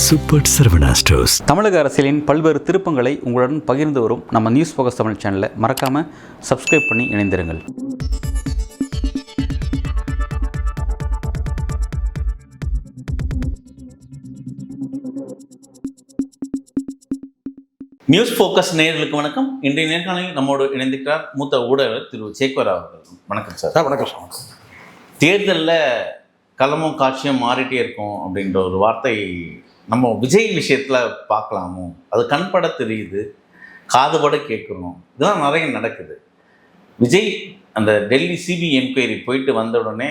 Super Saravana stores. தமிழக அரசியலின் பல்வேறு திருப்பங்களை உங்களுடன் பகிர்ந்து வரும் நம்ம நியூஸ் ஃபோக்கஸ் தமிழ் சேனலை மறக்காமல் சப்ஸ்கிரைப் பண்ணி இணைந்திருங்கள். நியூஸ் ஃபோக்கஸ் நேயர்களுக்கு வணக்கம். இன்றைய நேர்காணலில் நம்மோடு இணைந்திருக்கிறார் மூத்த ஊடகர் திரு சேக்வர் அவர்கள். வணக்கம் சார். வணக்கம் சார். தேர்தலில் களமும் காட்சியும் மாறிட்டே இருக்கும் அப்படின்ற ஒரு வார்த்தை நம்ம விஜய் விஷயத்தில் பார்க்கலாமோ, அது கண்பட தெரியுது, காதுபட கேட்குறோம், இதெல்லாம் நிறைய நடக்குது. விஜய் அந்த டெல்லி சிபிஐ என்கொயரி போயிட்டு வந்த உடனே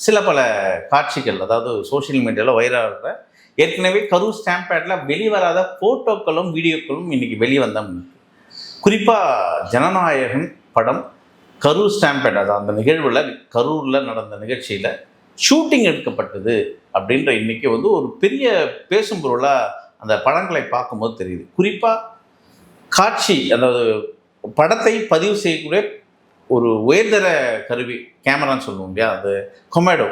சில பல காட்சிகள், அதாவது சோஷியல் மீடியாவில் வைரலாக ஏற்கனவே கரூர் ஸ்டாம்பேடில் வெளிவராத ஃபோட்டோக்களும் வீடியோக்களும் இன்றைக்கி வெளியே வந்தாங்க. குறிப்பாக ஜனநாயகன் படம் கரூர் ஸ்டாம்பேட், அது அந்த நிகழ்வில் கரூரில் நடந்த நிகழ்ச்சியில் ஷூட்டிங் எடுக்கப்பட்டது அப்படின்ற இன்றைக்கி ஒரு பெரிய பேசும் பொருளாக அந்த படங்களை பார்க்கும்போது தெரியுது. குறிப்பாக காட்சி, அதாவது படத்தை பதிவு செய்யக்கூடிய ஒரு உயர்தர கருவி, கேமரான்னு சொல்லுவோம் இல்லையா, அது கொமேடோ,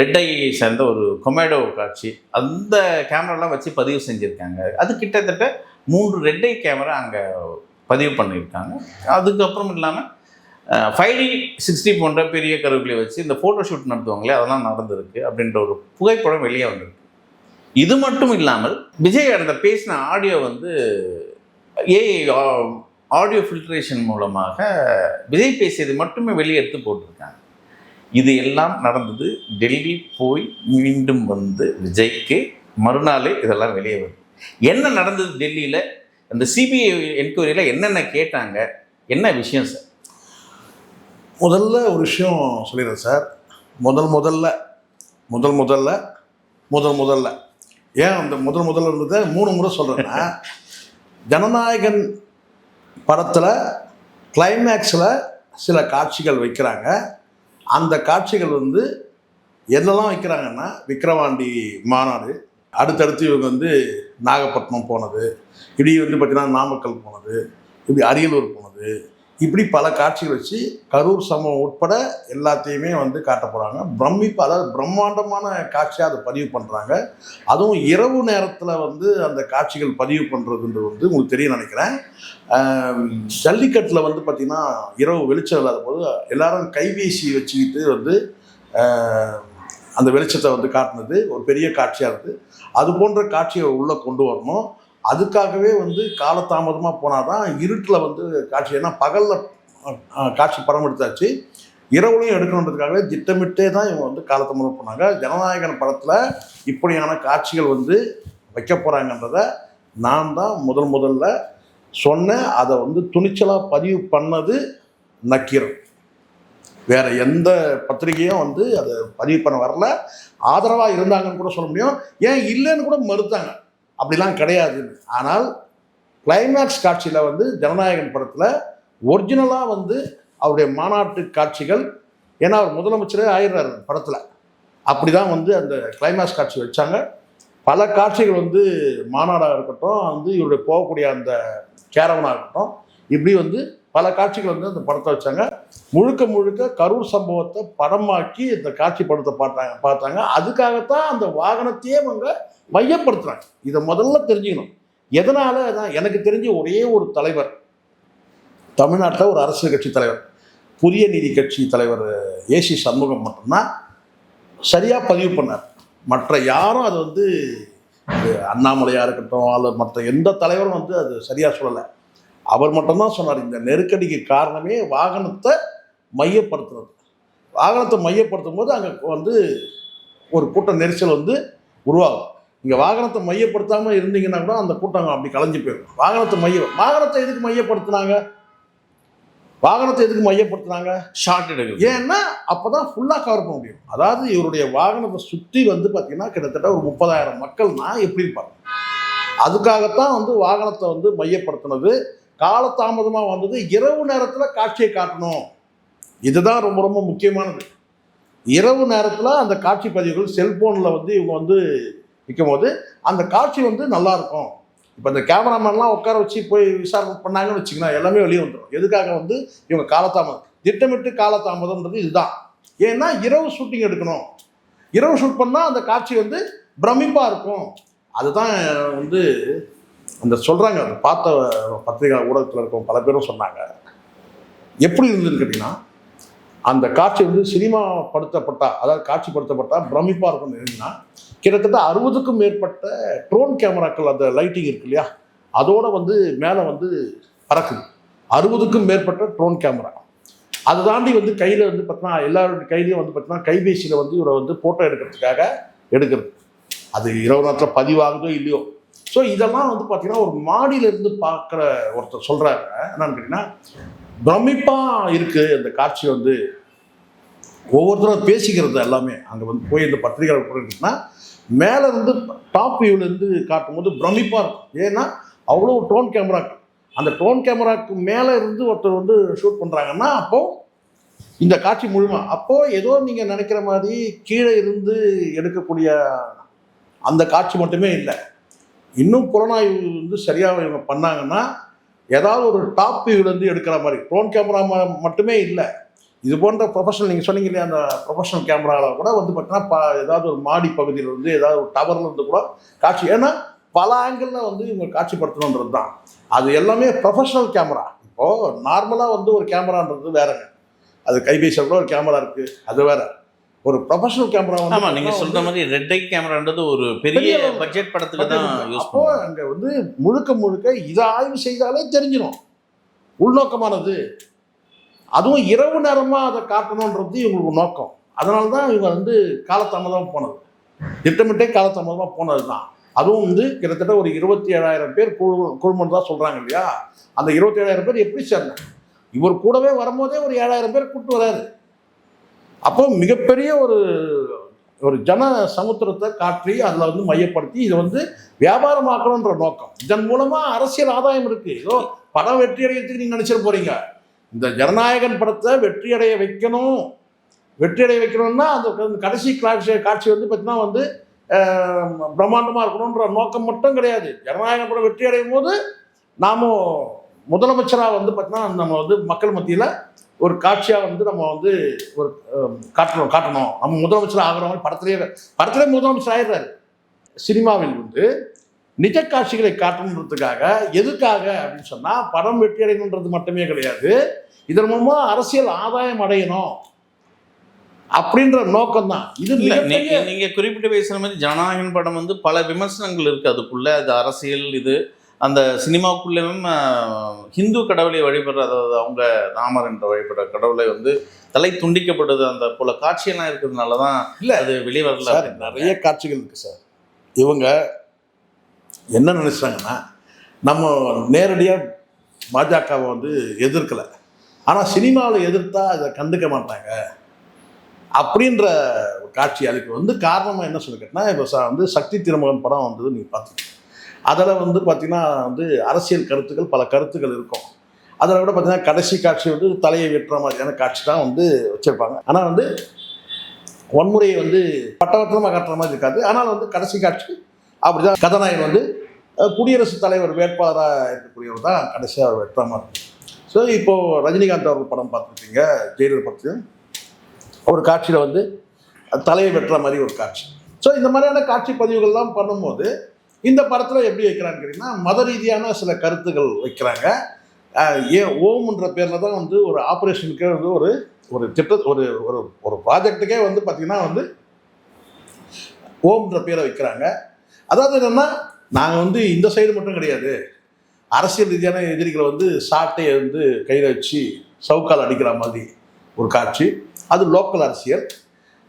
ரெட் ஐ சேர்ந்த ஒரு கொமேடோ காட்சி, அந்த கேமராலாம் வச்சு பதிவு செஞ்சுருக்காங்க. அது கிட்டத்தட்ட 3 ரெட் ஐ கேமரா அங்கே பதிவு பண்ணியிருக்காங்க. அதுக்கப்புறம் இல்லாமல் 5D 60 போன்ற பெரிய கருவிகளை வச்சு இந்த ஃபோட்டோ ஷூட் நடத்துவாங்களே, அதெல்லாம் நடந்திருக்கு அப்படின்ற ஒரு புகைப்படம் வெளியே வந்திருக்கு. இது மட்டும் இல்லாமல் விஜய் அந்த பேசின ஆடியோ ஏஐ ஆடியோ ஃபில்ட்ரேஷன் மூலமாக விஜய் பேசியது மட்டுமே வெளியே எடுத்து போட்டிருக்காங்க. இது எல்லாம் நடந்தது. டெல்லி போய் மீண்டும் விஜய்க்கு மறுநாளே இதெல்லாம் வெளியே வருது. என்ன நடந்தது டெல்லியில், அந்த சிபிஐ என்கொயரியில் என்னென்ன கேட்டாங்க, என்ன விஷயம் சார்? முதல்ல ஒரு விஷயம் சொல்லிடுறேன் சார். முதல்ல ஏன் அந்த முதல்ல 3 முறை சொல்கிறேன்னா, ஜனநாயகன் படத்தில் கிளைமேக்ஸில் சில காட்சிகள் வைக்கிறாங்க. அந்த காட்சிகள் என்னெல்லாம் வைக்கிறாங்கன்னா, விக்கிரவாண்டி மாநாடு, அடுத்தடுத்து இவங்க நாகப்பட்டினம் போனது, இப்படி பார்த்திங்கன்னா நாமக்கல் போனது, இப்படி அரியலூர் போனது, இப்படி பல காட்சிகள் வச்சு கரூர் சம்பவம் உட்பட எல்லாத்தையுமே காட்ட போகிறாங்க. அதாவது பிரம்மாண்டமான காட்சியாக அதை பதிவு பண்ணுறாங்க. அதுவும் இரவு நேரத்தில் அந்த காட்சிகள் பதிவு பண்ணுறதுன்றது உங்களுக்கு தெரியும் நினைக்கிறேன். ஜல்லிக்கட்டில் பார்த்திங்கன்னா இரவு வெளிச்சம் இல்லாத போது எல்லாரும் கைவீசி வச்சுக்கிட்டு அந்த வெளிச்சத்தை காட்டினது ஒரு பெரிய காட்சியாக இருக்குது. அது போன்ற காட்சியை உள்ளே கொண்டு வரணும். அதுக்காகவே காலதாமதமாக போனால் தான் இருட்டில் காட்சி, ஏன்னா பகலில் காட்சி படம் எடுத்தாச்சு, இரவுலையும் எடுக்கணுன்றதுக்காகவே திட்டமிட்டே தான் இவங்க காலதாமதம் போனாங்க. ஜனநாயகன் படத்தில் இப்படியான காட்சிகள் வைக்க போகிறாங்கன்றதை நான் தான் முதல்ல சொன்னேன். அதை துணிச்சலாக பதிவு பண்ணது நக்கீரன். வேறு எந்த பத்திரிகையும் அதை பதிவு பண்ண வரல. ஆதரவாக இருந்தாங்கன்னு கூட சொல்ல முடியும், ஏன் இல்லைன்னு கூட மறுத்தாங்க, அப்படிலாம் கிடையாது. ஆனால் கிளைமேக்ஸ் காட்சியில் ஜனநாயகன் படத்தில் ஒரிஜினலாக அவருடைய மாநாட்டு காட்சிகள், ஏன்னா அவர் முதலமைச்சரே ஆயிடுறாரு படத்தில், அப்படி தான் அந்த கிளைமேக்ஸ் காட்சி வச்சாங்க. பல காட்சிகள் மாநாடாக இருக்கட்டும், இவருடைய போகக்கூடிய அந்த கேரவனாக இருக்கட்டும், இப்படி பல காட்சிகள் அந்த படத்தை வச்சாங்க. முழுக்க கரூர் சம்பவத்தை படமாக்கி இந்த காட்சி படத்தை பார்த்தாங்க. அதுக்காகத்தான் அந்த வாகனத்தையே அவங்க மையப்படுத்துகிறாங்க. இதை முதல்ல தெரிஞ்சுக்கணும். எதனால் தான் எனக்கு தெரிஞ்ச ஒரே ஒரு தலைவர் தமிழ்நாட்டில், ஒரு அரசியல் கட்சி தலைவர், புதிய நீதி கட்சி தலைவர் ஏசி சண்முகம் மட்டும்தான் சரியாக பதிவு பண்ணார். மற்ற யாரும் அது அண்ணாமலையாக இருக்கட்டும், அல்லது மற்ற எந்த தலைவரும் அது சரியாக சொல்லலை. அவர் மட்டும்தான் சொன்னார், இந்த நெருக்கடிக்கு காரணமே வாகனத்தை மையப்படுத்துறது. வாகனத்தை மையப்படுத்தும் போது அங்கே ஒரு கூட்ட நெரிசல் உருவாகும். இங்கே வாகனத்தை மையப்படுத்தாமல் இருந்தீங்கன்னா கூட அந்த கூட்டம் அப்படி கலைஞ்சு போயிடும். வாகனத்தை எதுக்கு மையப்படுத்தினாங்க? ஷார்ட் எடுக்கும். ஏன்னா அப்போ தான் ஃபுல்லாக கவர் பண்ண முடியும். அதாவது இவருடைய வாகனத்தை சுற்றி பார்த்திங்கன்னா கிட்டத்தட்ட ஒரு 30,000 மக்கள்னா எப்படி இருப்பாங்க. அதுக்காகத்தான் வாகனத்தை மையப்படுத்தினது. காலதாமதமாக வந்தது. இரவு நேரத்தில் காட்சியை காட்டணும், இதுதான் ரொம்ப ரொம்ப முக்கியமானது. இரவு நேரத்தில் அந்த காட்சி பதிவுகள் செல்ஃபோனில் இவங்க விற்கும் போது அந்த காட்சி நல்லாயிருக்கும். இப்போ இந்த கேமராமேன்லாம் உட்கார வச்சு போய் விசாரணை பண்ணாங்கன்னு வச்சுக்கலாம், எல்லாமே வெளியே வந்துடும். எதுக்காக இவங்க திட்டமிட்டு காலதாமதம்ன்றது இதுதான். ஏன்னா இரவு ஷூட்டிங் எடுக்கணும். இரவு ஷூட் பண்ணால் அந்த காட்சி பிரமிப்பாக இருக்கும். அதுதான் வந்து அந்த சொல்கிறாங்க, அந்த பார்த்த பத்திரிகை ஊடகத்தில் இருக்கவங்க பல பேரும் சொன்னாங்க. எப்படி இருந்ததுன்னு கேட்டிங்கன்னா, அந்த காட்சி வந்து சினிமாப்படுத்தப்பட்டா, அதாவது காட்சிப்படுத்தப்பட்டா பிரமிப்பாக இருக்கும்னு எழுதினா, கிட்டத்தட்ட 60க்கும் மேற்பட்ட ட்ரோன் கேமராக்கள், அந்த லைட்டிங் இருக்கு இல்லையா, அதோட வந்து மேலே வந்து பறக்குது. 60க்கும் மேற்பட்ட ட்ரோன் கேமரா. அதை தாண்டி வந்து கையில் வந்து பார்த்தீங்கன்னா எல்லாருடைய கையிலையும் வந்து பார்த்தீங்கன்னா கைபேசியில் வந்து இவரை வந்து ஃபோட்டோ எடுக்கிறதுக்காக எடுக்கிறது. அது இரவு நேரத்தில் பதிவாகுதோ இல்லையோ. ஸோ இதெல்லாம் வந்து பார்த்தீங்கன்னா ஒரு மாடியிலேருந்து பார்க்குற ஒருத்தர் சொல்கிறாங்க, என்னன்னு கேட்டிங்கன்னா பிரமிப்பாக இருக்குது அந்த காட்சி. வந்து ஒவ்வொருத்தரும் பேசிக்கிறது எல்லாமே அங்கே வந்து போய் இந்த பத்திரிகை போயிருக்குன்னா மேலே இருந்து டாப் வியூவிலேருந்து காட்டும்போது பிரமிப்பாக இருக்கும். ஏன்னா அவ்வளோ ட்ரோன் கேமராக்கள், அந்த ட்ரோன் கேமராவுக்கு மேலே இருந்து ஒருத்தர் வந்து ஷூட் பண்ணுறாங்கன்னா அப்போது இந்த காட்சி முழுமை, அப்போது ஏதோ நீங்கள் நினைக்கிற மாதிரி கீழே இருந்து எடுக்கக்கூடிய அந்த காட்சி மட்டுமே இல்லை. இன்னும் புலனாய்வு வந்து சரியாக இவங்க பண்ணாங்கன்னா ஏதாவது ஒரு டாப் வியூவிலேருந்து எடுக்கிற மாதிரி ட்ரோன் கேமரா மட்டுமே இல்லை, இது போன்ற ப்ரொஃபஷனல் நீங்கள் சொன்னீங்க இல்லையா, அந்த ப்ரொஃபஷனல் கேமராவில் கூட வந்து பார்த்தீங்கன்னா ஏதாவது ஒரு மாடி பகுதியில் இருந்து ஏதாவது ஒரு டவர்ல இருந்து கூட காட்சி, ஏன்னா பல ஆங்கிளில் வந்து இவங்க காட்சிப்படுத்தணுன்றது தான். அது எல்லாமே ப்ரொஃபஷனல் கேமரா. இப்போது நார்மலாக வந்து ஒரு கேமரான்றது வேறங்க, அது கைபேசியில் கூட ஒரு கேமரா இருக்குது, அது வேற. ஒரு ப்ரொஃபஷனல் கேமரா வந்து ஆமாம், நீங்கள் சொல்கிற மாதிரி ரெட் ஐ கேமரான்றது ஒரு பெரிய பட்ஜெட் படத்துக்கு தான் யூஸ். அப்போது அங்கே வந்து முழுக்க முழுக்க இதை ஆய்வு செய்தாலே தெரிஞ்சிடும் உள்நோக்கமானது. அதுவும் இரவு நேரமாக அதை காட்டணுன்றது இவங்களுக்கு நோக்கம். அதனால தான் இவங்க வந்து காலதாமதமாக போனது, திட்டமிட்டே காலதாமதமாக போனது தான். அதுவும் வந்து கிட்டத்தட்ட ஒரு 27,000 பேர் குழுமம் தான் சொல்கிறாங்க இல்லையா. அந்த 27,000 பேர் எப்படி சேர்ந்தாங்க? இவர் கூடவே வரும்போதே ஒரு 7,000 பேர் கூப்பிட்டு வராரு. அப்போ மிகப்பெரிய ஒரு ஜன சமுத்திரத்தை காட்டி அதில் வந்து மையப்படுத்தி இதை வந்து வியாபாரமாக்கணுன்ற நோக்கம். இதன் மூலமாக அரசியல் ஆதாயம் இருக்குது. ஏதோ படம் வெற்றி அடைகிறதுக்கு நீங்கள் நினச்சிட்டு போகிறீங்க. இந்த ஜனநாயகன் படத்தை வெற்றி அடைய வைக்கணும்னா அந்த கடைசி காட்சி வந்து பார்த்தீங்கன்னா வந்து பிரம்மாண்டமாக இருக்கணுன்ற நோக்கம் மட்டும் கிடையாது. ஜனநாயகன் படம் வெற்றி அடையும் போது நாமும் முதலமைச்சராக வந்து பார்த்தீங்கன்னா நம்ம வந்து மக்கள் மத்தியில் ஒரு காட்சியாக வந்து நம்ம வந்து ஒரு காட்டணும். நம்ம முதலமைச்சர் ஆகிற மாதிரி படத்திலே முதலமைச்சர் ஆயிடுறாரு. சினிமாவில் வந்து நிஜ காட்சிகளை காட்டணுன்றதுக்காக, எதுக்காக அப்படின்னு சொன்னால் படம் வெற்றி அடையணுன்றது மட்டுமே கிடையாது, இதன் மூலமாக அரசியல் ஆதாயம் அடையணும் அப்படின்ற நோக்கம் தான். இது நீங்க குறிப்பிட்டு பேசுற மாதிரி ஜனநாயகன் படம் வந்து பல விமர்சனங்கள் இருக்கு அதுக்குள்ள. அது அரசியல், இது அந்த சினிமாவுக்குள்ளேயும் ஹிந்து கடவுளை வழிபடுற, அதாவது அவங்க ராமர் என்ற வழிபடுற கடவுளை வந்து தலை துண்டிக்கப்படுது, அந்த போல காட்சியெல்லாம் இருக்கிறதுனால தான் இல்லை அது வெளிவரல. நிறைய காட்சிகள் இருக்கு சார். இவங்க என்ன நினைச்சாங்கன்னா நம்ம நேரடியாக பாஜகவை வந்து எதிர்க்கலை, ஆனால் சினிமாவில் எதிர்த்தா அதை கண்டுக்க மாட்டாங்க அப்படின்ற காட்சி. அதுக்கு வந்து காரணமாக என்ன சொல்லி கேட்டால், இப்போ வந்து சக்தி திருமகன் படம் வந்தது நீங்கள் பார்த்துக்கோங்க. அதில் வந்து பார்த்திங்கன்னா வந்து அரசியல் கருத்துக்கள், பல கருத்துக்கள் இருக்கும். அதில் கூட பார்த்திங்கன்னா கடைசி காட்சி வந்து தலையை வெட்டுற மாதிரியான காட்சி தான் வந்து வச்சுருப்பாங்க. ஆனால் வந்து வன்முறையை வந்து பட்டவட்டமாக காட்டுற மாதிரி இருக்காது. ஆனால் வந்து கடைசி காட்சி அப்படி தான். கதாநாயகன் வந்து குடியரசுத் தலைவர் வேட்பாளராக இருக்கக்கூடியவர் தான் கடைசியாக வெட்டுற மாதிரி இருக்கும். ஸோ இப்போது ரஜினிகாந்த் அவர்கள் படம் பார்த்துருப்பீங்க, ஜெயிலர் படத்தையும் ஒரு காட்சியில் வந்து தலையை வெட்டுற மாதிரி ஒரு காட்சி. ஸோ இந்த மாதிரியான காட்சி பதிவுகள்லாம் பண்ணும்போது இந்த படத்தில் எப்படி வைக்கிறான்னு கேட்டிங்கன்னா மத ரீதியான சில கருத்துக்கள் வைக்கிறாங்க. ஓம்ன்ற பேரில் தான் வந்து ஒரு ஆப்ரேஷனுக்கே வந்து ஒரு ஒரு ஒரு ப்ராஜெக்டுக்கே வந்து பார்த்திங்கன்னா வந்து ஓம்ன்ற பேரை வைக்கிறாங்க. அதாவது என்னென்னா, நாங்கள் வந்து இந்த சைடு மட்டும் கிடையாது, அரசியல் ரீதியான எதிரிகளை வந்து சாட்டையை வந்து கையில் வச்சு சவுக்கால் அடிக்கிற மாதிரி ஒரு காட்சி. அது லோக்கல் அரசியல்.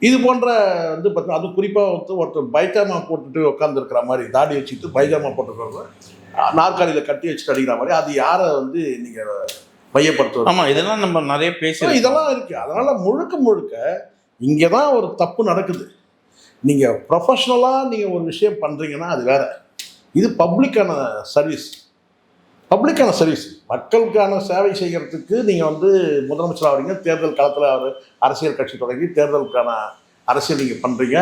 இது போன்ற வந்து பார்த்தீங்கன்னா அது குறிப்பாக வந்து ஒருத்தர் பைஜாமா போட்டுட்டு உட்காந்துருக்கிற மாதிரி, தாடி வச்சுட்டு பைஜாமா போட்டுருக்கிறவங்க நாற்காலியில் கட்டி வச்சுட்டு அடிக்கிற மாதிரி, அது யாரை வந்து நீங்கள் மையப்படுத்துவது? ஆமாம், இதெல்லாம் நம்ம நிறைய பேசுகிறோம், இதெல்லாம் இருக்குது. அதனால் முழுக்க இங்கே தான் ஒரு தப்பு நடக்குது. நீங்கள் ப்ரொஃபஷ்னலாக நீங்கள் ஒரு விஷயம் பண்ணுறீங்கன்னா அது வேறு. இது பப்ளிக்கான சர்வீஸ், மக்களுக்கான சேவை செய்கிறதுக்கு நீங்கள் வந்து முதலமைச்சர் ஆகிறீங்க. தேர்தல் காலத்தில் அரசியல் கட்சி தொடங்கி தேர்தலுக்கான அரசியல் நீங்கள் பண்ணுறீங்க,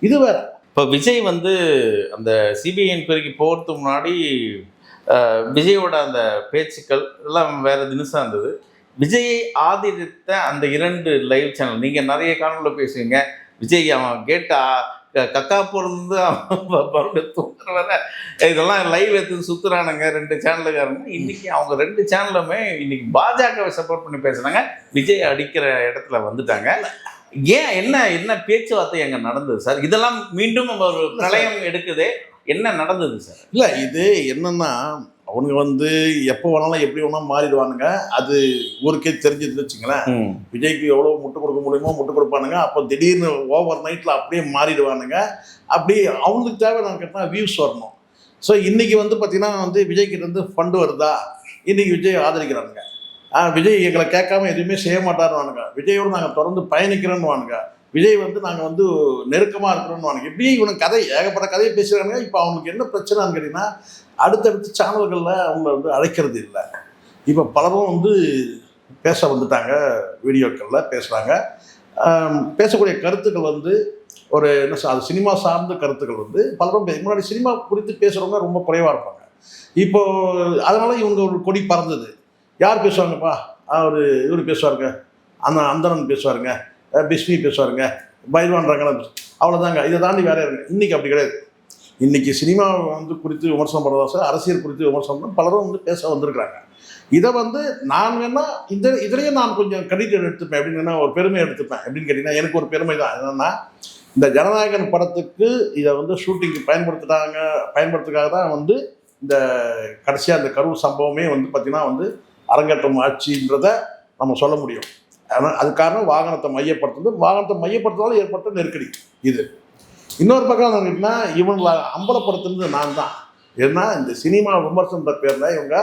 இது வேறு. இப்போ விஜய் வந்து அந்த சிபிஐ என்கொயரிக்கு போகிறதுக்கு முன்னாடி விஜயோட அந்த பேச்சுக்கள் எல்லாம் வேறு தினசாக இருந்தது. விஜயை ஆதரித்த அந்த 2 லைவ் சேனல், நீங்கள் நிறைய காணொலியில் பேசுவீங்க, விஜய் அவன் கேட்டா கக்காப்பூர்லேருந்து மறுபடியும் தூங்குற வரை இதெல்லாம் லைவ் எடுத்து சுற்றுறானுங்க 2 சேனலுக்காரங்க. இன்னைக்கு அவங்க 2 சேனலுமே இன்னைக்கு பாஜகவை சப்போர்ட் பண்ணி பேசுனாங்க. விஜய் அடிக்கிற இடத்துல வந்துட்டாங்க. ஏன் என்ன என்ன பேச்சுவார்த்தை அங்கே நடந்தது சார்? இதெல்லாம் மீண்டும் ஒரு பிரளயம் எடுக்குதே, என்ன நடந்தது சார்? இல்லை, இது என்னன்னா அவனுங்க வந்து எப்போ வேணாலும் எப்படி வேணாலும் மாறிடுவானுங்க. அது ஊருக்கே தெரிஞ்சதுன்னு வச்சுங்களேன். விஜய்க்கு எவ்வளோ முட்டு கொடுக்க முடியுமோ முட்டு கொடுப்பானுங்க. அப்போ திடீர்னு ஓவர் நைட்டில் அப்படியே மாறிடுவானுங்க. அப்படி அவங்களுக்கு தேவை நான் கேட்டால் வியூஸ் வரணும். ஸோ இன்றைக்கி வந்து பார்த்திங்கன்னா வந்து விஜய்கிட்ட இருந்து ஃபண்டு வருதா, இன்றைக்கி விஜய் ஆதரிக்கிறானுங்க. விஜய் எங்களை கேட்காம எதுவுமே செய்ய மாட்டாருவானுங்க. விஜயோடு நாங்கள் தொடர்ந்து பயணிக்கிறோன்னு வானுங்க. விஜய் வந்து நாங்கள் வந்து நெருக்கமாக இருக்கிறோன்னு வானுங்க. இப்படி இவனுக்கு கதை ஏகப்பட்ட கதையை பேசுகிறாங்க. இப்போ அவனுக்கு என்ன பிரச்சனைன்னு கேட்டிங்கன்னா, அடுத்தடுத்து சேனல்களில் அவங்கள வந்து அழைக்கிறது இல்லை. இப்போ பலரும் வந்து பேச வந்துட்டாங்க, வீடியோக்களில் பேசுகிறாங்க. பேசக்கூடிய கருத்துக்கள் வந்து ஒரு என்ன அது சினிமா சார்ந்த கருத்துக்கள் வந்து பலரும் முன்னாடி சினிமா குறித்து பேசுகிறவங்க ரொம்ப குறைவாக இருப்பாங்க. இப்போது அதனால் இவங்க ஒரு கொடி பறந்தது. யார் பேசுவாங்கப்பா, இவர் பேசுவாருங்க, அந்தரன் பேசுவாருங்க, பிஸ்மி பேசுவாருங்க, பைல்வான் ரங்கநாத், அவ்வளோதாங்க. இதை தாண்டி வேற இருங்க. இன்றைக்கி அப்படி கிடையாது. இன்றைக்கி சினிமா வந்து குறித்து விமர்சனம் பண்ணுறதா சார், அரசியல் குறித்து விமர்சனம் பண்ண பலரும் வந்து பேச வந்திருக்கிறாங்க. இதை வந்து நான் வேணால் இதுலேயே நான் கொஞ்சம் கிரெடிட் எடுத்துப்பேன். எப்படின்னா ஒரு பெருமை எடுத்துப்பேன். எப்படின்னு கேட்டிங்கன்னா எனக்கு ஒரு பெருமை தான். என்னென்னா, இந்த ஜனநாயகன் படத்துக்கு இதை வந்து ஷூட்டிங்க்கு பயன்படுத்துக்காக தான் வந்து இந்த கடைசியாக இந்த கரூர் சம்பவமே வந்து பார்த்திங்கன்னா வந்து அரங்கேற்றம் ஆட்சின்றதை நம்ம சொல்ல முடியும். ஆனால் அது காரணம் வாகனத்தை மையப்படுத்துறதால ஏற்பட்ட நெருக்கடி. இது இன்னொரு பக்கம் கேட்டிங்கன்னா இவங்களை அம்பலப்படுத்துறது நான் தான். ஏன்னா இந்த சினிமா விமர்சனன்ற பேரில் இவங்க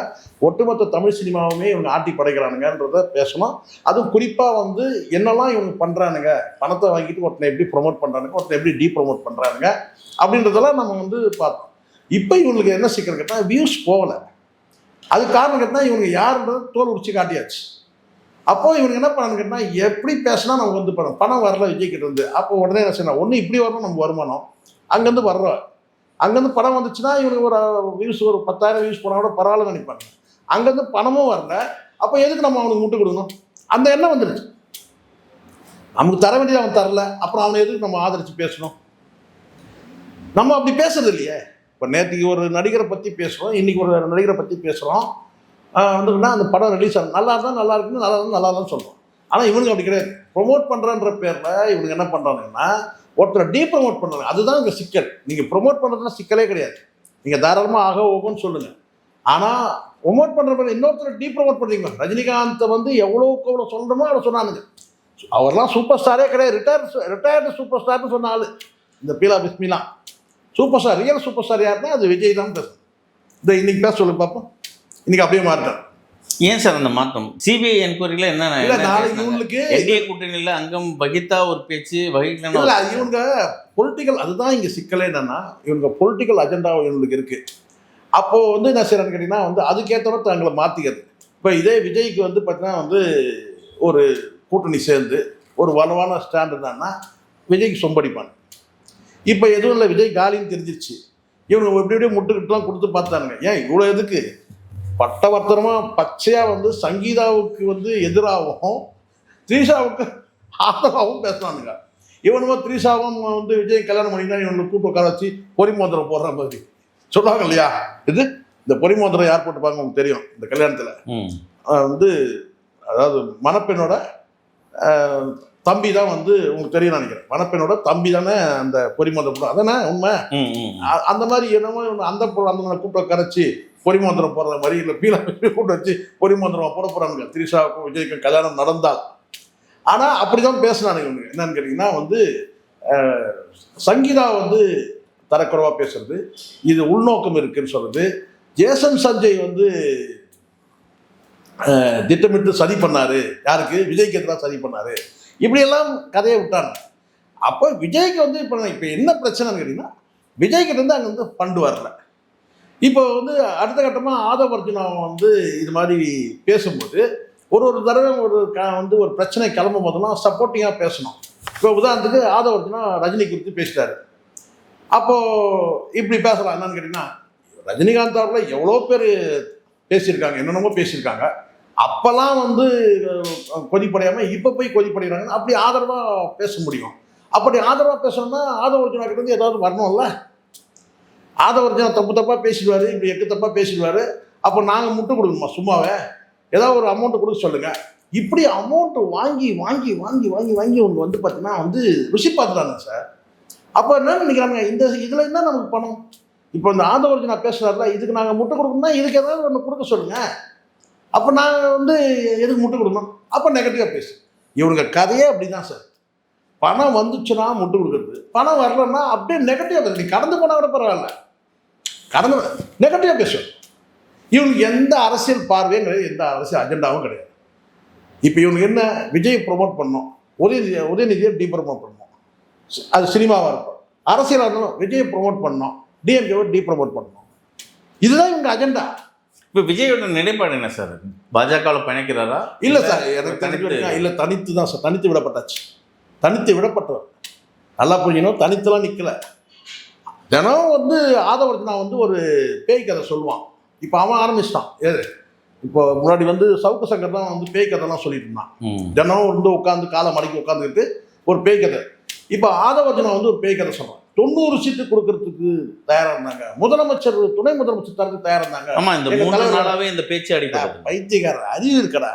ஒட்டுமொத்த தமிழ் சினிமாவுமே இவங்க ஆட்டி படைக்கிறானுங்கன்றத பேசணும். அதுவும் குறிப்பாக வந்து என்னெல்லாம் இவங்க பண்ணுறானுங்க, பணத்தை வாங்கிட்டு ஒருத்தனை எப்படி ப்ரொமோட் பண்ணுறானுங்க, ஒருத்தனை எப்படி டீப்ரொமோட் பண்ணுறானுங்க அப்படின்றதெல்லாம் நம்ம வந்து பார்த்தோம். இப்போ இவங்களுக்கு என்ன சிக்கல் கேட்டால் வியூஸ் போகலை. அதுக்கு காரணம் கேட்டால் இவங்க யாருன்றது தோல் உரிச்சு காட்டியாச்சு. அப்போது இவங்க என்ன பண்ணான்னு கேட்டால் எப்படி பேசினா நமக்கு வந்து பணம் வரல விஜய்கிட்ட இருந்து. அப்போ உடனே என்ன செய்யணும், ஒன்று இப்படி வரணும் நம்ம வருமானம், அங்கேருந்து வர்றோம், அங்கேருந்து பணம் வந்துச்சுன்னா இவனுக்கு ஒரு வியூஸ் ஒரு 10,000 வியூஸ் போனால் கூட பரவாயில்ல நினைப்பாங்க. அங்கேருந்து பணமும் வரல, அப்போ எதுக்கு நம்ம அவனுக்கு முட்டு கொடுக்கணும், அந்த எண்ணம் வந்துடுச்சு. நமக்கு தர வேண்டியது அவன் தரல, அப்புறம் அவனை எதுக்கு நம்ம ஆதரித்து பேசணும்? நம்ம அப்படி பேசுறது இல்லையே. இப்போ நேற்றுக்கு ஒரு நடிகரை பற்றி பேசுகிறோம், இன்றைக்கி ஒரு நடிகரை பற்றி பேசுகிறோம். வந்துன்னா அந்த படம் ரிலீஸ் ஆகும், நல்லா இருந்தால் நல்லா இருக்குன்னு, நல்லா தான் சொல்கிறோம். ஆனால் இவனுக்கு அப்படி கிடையாது. ப்ரொமோட் பண்ணுறன்ற பேரில் இவனுக்கு என்ன பண்ணுறாங்கன்னா ஒருத்தரை டீப்ரமோட் பண்ணுறாங்க. அதுதான் இங்கே சிக்கல். நீங்கள் ப்ரொமோட் பண்ணுறதுனா சிக்கலே கிடையாது. நீங்கள் தாராளமாக ஆக ஓகோன்னு சொல்லுங்கள். ஆனால் ப்ரொமோட் பண்ணுற பேர் இன்னொருத்தரை டீப்ரமோட் பண்ணுறீங்க. ரஜினிகாந்தை வந்து எவ்வளோக்கு எவ்வளோ சொல்லணுமோ அவ்வளோ சொன்னானுங்க. அவர்லாம் சூப்பர் ஸ்டாரே கிடையாது, ரிட்டையர்டு சூப்பர் ஸ்டார்னு சொன்ன ஆள் இந்த பீலா பிஸ்மிலாம். Super star, real super star யாருன்னா அது விஜய் தான் பேசும். இந்த இன்னைக்கு பேச சொல்லுங்க பார்ப்போம். இன்னைக்கு அப்படியே மாறிட்டார். ஏன் சார் அந்த மாற்றம்? சிபிஐ என்கொயரியில் என்ன நாளைக்கு இவங்களுக்கு என்டிஏ கூட்டணியில் அங்கம் வகித்தா ஒரு பேச்சு வகிக்கலாம். இவங்க பொலிட்டிக்கல், அதுதான் இங்கே சிக்கலே. என்னன்னா இவங்க பொலிட்டிக்கல் அஜெண்டா இவங்களுக்கு இருக்கு. அப்போ வந்து என்ன செய்யறான்னு கேட்டீங்கன்னா வந்து அதுக்கேற்றவரை தங்களை மாற்றிக்கிறது. இப்போ இதே விஜய்க்கு வந்து பார்த்தீங்கன்னா வந்து ஒரு கூட்டணி சேர்ந்து ஒரு வலுவான ஸ்டாண்ட் இருந்தான்னா விஜய்க்கு சொம்படிப்பாங்க. இப்போ எதுவும் இல்லை, விஜய் காலின்னு தெரிஞ்சிருச்சு. இவங்க எப்படியே முட்டுக்கிட்டுலாம் கொடுத்து பார்த்தானுங்க. ஏன் இவ்வளோ எதுக்கு பட்டவர்த்தனமாக பச்சையாக வந்து சங்கீதாவுக்கு வந்து எதிராகவும் த்ரீஷாவுக்கு ஆதரவாகவும் பேசுனானுங்க. இவனுமோ த்ரீஷாவும் வந்து விஜய் கல்யாணம் பண்ணினா இவனுக்கு கூட்டு உட்கார வச்சு பொறிமோதிரம் போடுற மாதிரி சொல்லுவாங்க இல்லையா? இது இந்த பொறிமோதிரம் யார் போட்டுப்பாங்க உங்களுக்கு தெரியும். இந்த கல்யாணத்தில் வந்து அதாவது மணப்பெண்ணோட தம்பி தான் வந்து உங்களுக்கு தெரியும் நினைக்கிறேன். மணப்பெண்ணோட தம்பி தானே அந்த பொறிமோதிரம் போடுறோம், அதானே உண்மை? அந்த மாதிரி என்னமோ அந்த கூட்ட கரைச்சி பொறிமோந்திரம் போடுற மாதிரி இல்லை, பீலா கூட்ட வச்சு பொறிமோந்திரம் போட போகிறானுங்க த்ரிஷாவுக்கும் விஜய்க்கும் கல்யாணம் நடந்தால். ஆனால் அப்படி தான் பேசுனானுங்க இவங்க. என்னன்னு கேட்டிங்கன்னா வந்து சங்கீதா வந்து தரக்குறைவாக பேசுறது, இது உள்நோக்கம் இருக்குன்னு சொல்கிறது. ஜேசன் சஞ்சய் வந்து திட்டமிட்டு சதி பண்ணார், யாருக்கு? விஜய்க்கு எதிராக சதி பண்ணார், இப்படியெல்லாம் கதையை விட்டாங்க. அப்போ விஜய்க்கு வந்து இப்போ என்ன பிரச்சனைன்னு கேட்டிங்கன்னா விஜய்கிட்ட இருந்து அங்கே வந்து ஃபண்டு வரல. இப்போ வந்து அடுத்த கட்டமாக ஆதவ் அர்ஜுனா வந்து இது மாதிரி பேசும்போது ஒரு தடவை வந்து ஒரு பிரச்சனை கிளம்பும் போதெல்லாம் சப்போர்ட்டிங்காக பேசணும். இப்போ உதாரணத்துக்கு ஆதவ் அர்ஜுனா ரஜினி குறித்து பேசிட்டாரு. அப்போது இப்படி பேசலாம். என்னன்னு கேட்டிங்கன்னா ரஜினிகாந்த் அவர்கள் எவ்வளோ பேர் பேசியிருக்காங்க, என்னென்னமோ பேசியிருக்காங்க. அப்போல்லாம் வந்து கொதிப்படையாமல் இப்போ போய் கொதிப்படைகிறாங்கன்னு அப்படி ஆதரவாக பேச முடியும். அப்படி ஆதரவாக பேசணும்னா ஆதவ அர்ஜுனா கிட்ட இருந்து ஏதாவது வரணும்ல. ஆதவ அர்ஜுனா தப்பாக பேசிடுவார், இப்படி எட்டு தப்பாக பேசிடுவார். அப்போ நாங்கள் முட்டு கொடுக்கணுமா சும்மாவே? ஏதாவது ஒரு அமௌண்ட்டு கொடுக்க சொல்லுங்கள். இப்படி அமௌண்ட்டு வாங்கி வாங்கி வாங்கி வாங்கி வாங்கி ஒன்று வந்து பார்த்தீங்கன்னா வந்து ருசி பார்த்துட்டாங்க சார். அப்போ என்ன நினைக்கிறாங்க, இந்த இதில் என்ன நமக்கு பணம்? இப்போ இந்த ஆதவ அர்ஜுனா பேசுகிறாருல, இதுக்கு நாங்கள் முட்டை கொடுக்கணும்னா இதுக்கு ஏதாவது ஒன்று கொடுக்க சொல்லுங்கள். அப்போ நாங்கள் வந்து எதுக்கு முட்டை கொடுக்கணும்? அப்போ நெகட்டிவாக பேசு. இவங்க கதையே அப்படி தான் சார். பணம் வந்துச்சுன்னா முட்டு கொடுக்குறது, பணம் வரலன்னா அப்படியே நெகட்டிவாக பேசு. நீ கடந்து போனால் கூட பரவாயில்ல, கடந்து நெகட்டிவாக பேசும். இவனுக்கு எந்த அரசியல் பார்வையும் கிடையாது, எந்த அரசியல் அஜெண்டாவும் கிடையாது. இப்போ இவனுக்கு என்ன, விஜய் ப்ரொமோட் பண்ணணும், உதயநிதியை டீப்ரமோட் பண்ணணும். அது சினிமாவாக இருக்கும். அரசியலாக இருந்தாலும் விஜயை ப்ரொமோட் பண்ணணும், டிஎம்கேவை டீப்ரமோட் பண்ணணும். இதுதான் இவங்க அஜெண்டா. இப்போ விஜயோட நிலைப்பாடு என்ன சார்? பாஜகவில் பயணிக்கிறாரா? இல்லை சார், எனக்கு இல்லை, தனித்து தான் சார். தனித்து விடப்பட்டாச்சு. தனித்து விடப்பட்டவர் நல்லா புரியணும். தனித்துலாம் நிற்கலை. தினம் வந்து ஆதவ அர்ஜுனா வந்து ஒரு பேய் கதை சொல்லுவான். இப்போ அவன் ஆரம்பிச்சிட்டான். ஏது இப்போ முன்னாடி வந்து சவுக்கு சங்கர் தான் வந்து பேய் கதைலாம் சொல்லிட்டு இருந்தான். தினம் வந்து உட்காந்து காலை மடக்கி உட்காந்துக்கிட்டு ஒரு பேய் கதை. இப்போ ஆதவ அர்ஜுனா வந்து ஒரு பேய் கதை சொல்கிறான். 90 சீட்டு கொடுக்கறதுக்கு தயாராக இருந்தாங்க, முதலமைச்சர் துணை முதலமைச்சர் தரத்துக்கு தயாராக இருந்தாங்க. ஆமாம், இந்த 3 நாளாவே இந்த பேச்சு அடிக்கிறார். பைத்தியக்காரர், அறிவு இருக்கிறா.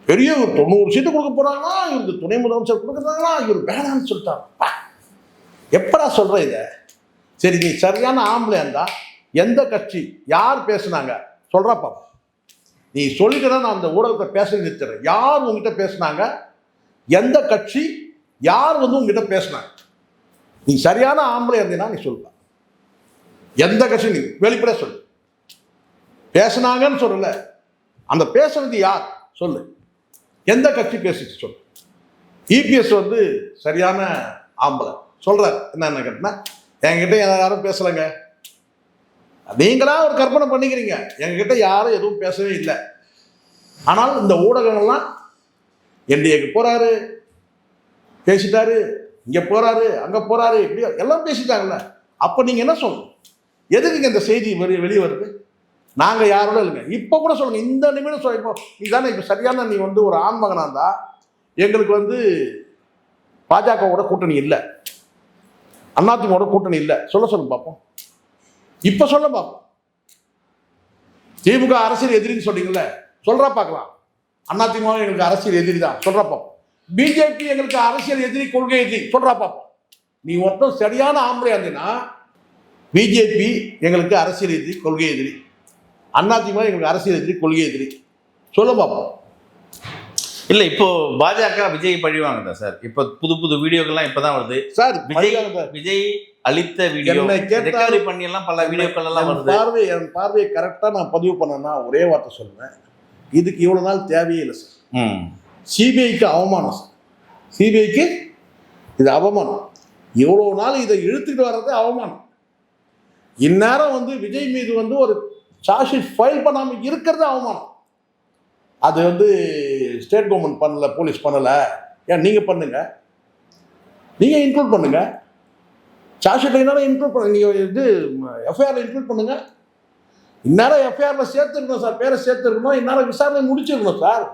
பெரிய ஒரு 90 சீட்டு கொடுக்க போறாங்கன்னா இவருக்கு துணை முதலமைச்சர் கொடுக்குறாங்களா, இவர் வேணான்னு சொல்லிட்டாங்க. எப்படா சொல்ற இதை? சரி, நீ சரியான ஆம்பளை இருந்தா எந்த கட்சி யார் பேசுனாங்க சொல்றா பாப்பா. நீ சொல்லிட்டா நான் அந்த ஊடகத்தை பேச நிறுத்துறேன். யார் உங்ககிட்ட பேசுனாங்க, எந்த கட்சி யார் வந்து உங்ககிட்ட பேசுனாங்க? நீ சரியான ஆம்பளை இருந்தீங்கன்னா நீ சொல்லுப்பா. எந்த கட்சி நீ வெளிப்படையா சொல்லு. பேசுனாங்கன்னு சொல்லல, அந்த பேசுறது யார் சொல்லு. எந்த கட்சி பேசிச்சு சொல்லு. இபிஎஸ் வந்து சரியான ஆம்பளை சொல்றாரு. என்ன கேட்டா, என்கிட்ட யாரும் பேசலைங்க. நீங்களா ஒரு கற்பனை பண்ணிக்கிறீங்க, எங்ககிட்ட யாரும் எதுவும் பேசவே இல்லை. ஆனால் இந்த ஊடகங்கள்லாம் என்டிஏக்கு போறாரு, பேசிட்டாரு, இங்க போறாரு, அங்க போறாரு, இப்படி எல்லாம் பேசிட்டாங்கல்ல. அப்ப நீங்க என்ன சொல்லணும்? எதுக்கு இந்த செய்தி வெளியே வருது? நாங்கள் யாரோட இல்லைங்க. இப்போ கூட சொல்லுங்க, இந்த நிமிடம் சொல்ல. இப்போ நீ தானே இப்போ சரியான, நீ வந்து ஒரு ஆண்மகனா இருந்தா எங்களுக்கு வந்து பாஜகவோட கூட்டணி இல்லை, அதிமுகவோட கூட்டணி இல்லை சொல்லுங்க பார்ப்போம். இப்போ சொல்ல பார்ப்போம். திமுக அரசியல் எதிரின்னு சொன்னீங்கல்ல, சொல்றா பார்க்கலாம். அதிமுக எங்களுக்கு அரசியல் எதிரி தான் சொல்றா பார்ப்போம். பிஜேபி எங்களுக்கு அரசியல் எதிரி, கொள்கை எதிரி சொல்றா பார்ப்போம். நீ மொத்தம் சரியான ஆம்பளையா இருந்தீங்கன்னா பிஜேபி எங்களுக்கு அரசியல் எதிரி, கொள்கை எதிரி, அதிமுக எங்களுக்கு அரசியல் எதிரி, கொள்கை எதிரி சொல்ல பார்ப்போம். இல்லை, இப்போ பாஜக விஜய் பழிவாங்க சார். இப்போ புது வீடியோக்கள்லாம் இப்போதான் வருது சார். விஜய் அளித்த வீடியோ ரெக்கவரி பண்ணி எல்லாம் பல வீடியோக்கள் எல்லாம் வருது. என் பார்வையை கரெக்டாக நான் பதிவு பண்ணேன்னா ஒரே வார்த்தை சொல்லுவேன், இதுக்கு இவ்வளோ நாள் தேவையே இல்லை சார். சிபிஐக்கு அவமானம் சார். சிபிஐக்கு இது அவமானம். இவ்வளோ நாள் இதை இழுத்துட்டு வர்றது அவமானம். இந்நேரம் வந்து விஜய் மீது வந்து ஒரு சார்ஜ் ஷீட் ஃபைல் பண்ணாமல் இருக்கிறது அவமானம். அது வந்து ஸ்டேட் கவர்மெண்ட் பண்ணல, போலீஸ் பண்ணலை, ஏன் நீங்கள் பண்ணுங்க, நீங்கள் இன்க்ளூட் பண்ணுங்க. சார்ஜ் ஷீட்டில் இந்நேரம் இன்க்ளூட் பண்ண, நீங்கள் இது எஃப்ஐஆரில் இன்க்ளூட் பண்ணுங்க. இந்நேரம் எஃப்ஐஆரில் சேர்த்துருக்கணும் சார், பேரை சேர்த்துருக்கணும். இந்நேரம் விசாரணை முடிச்சிருக்கணும் சார்.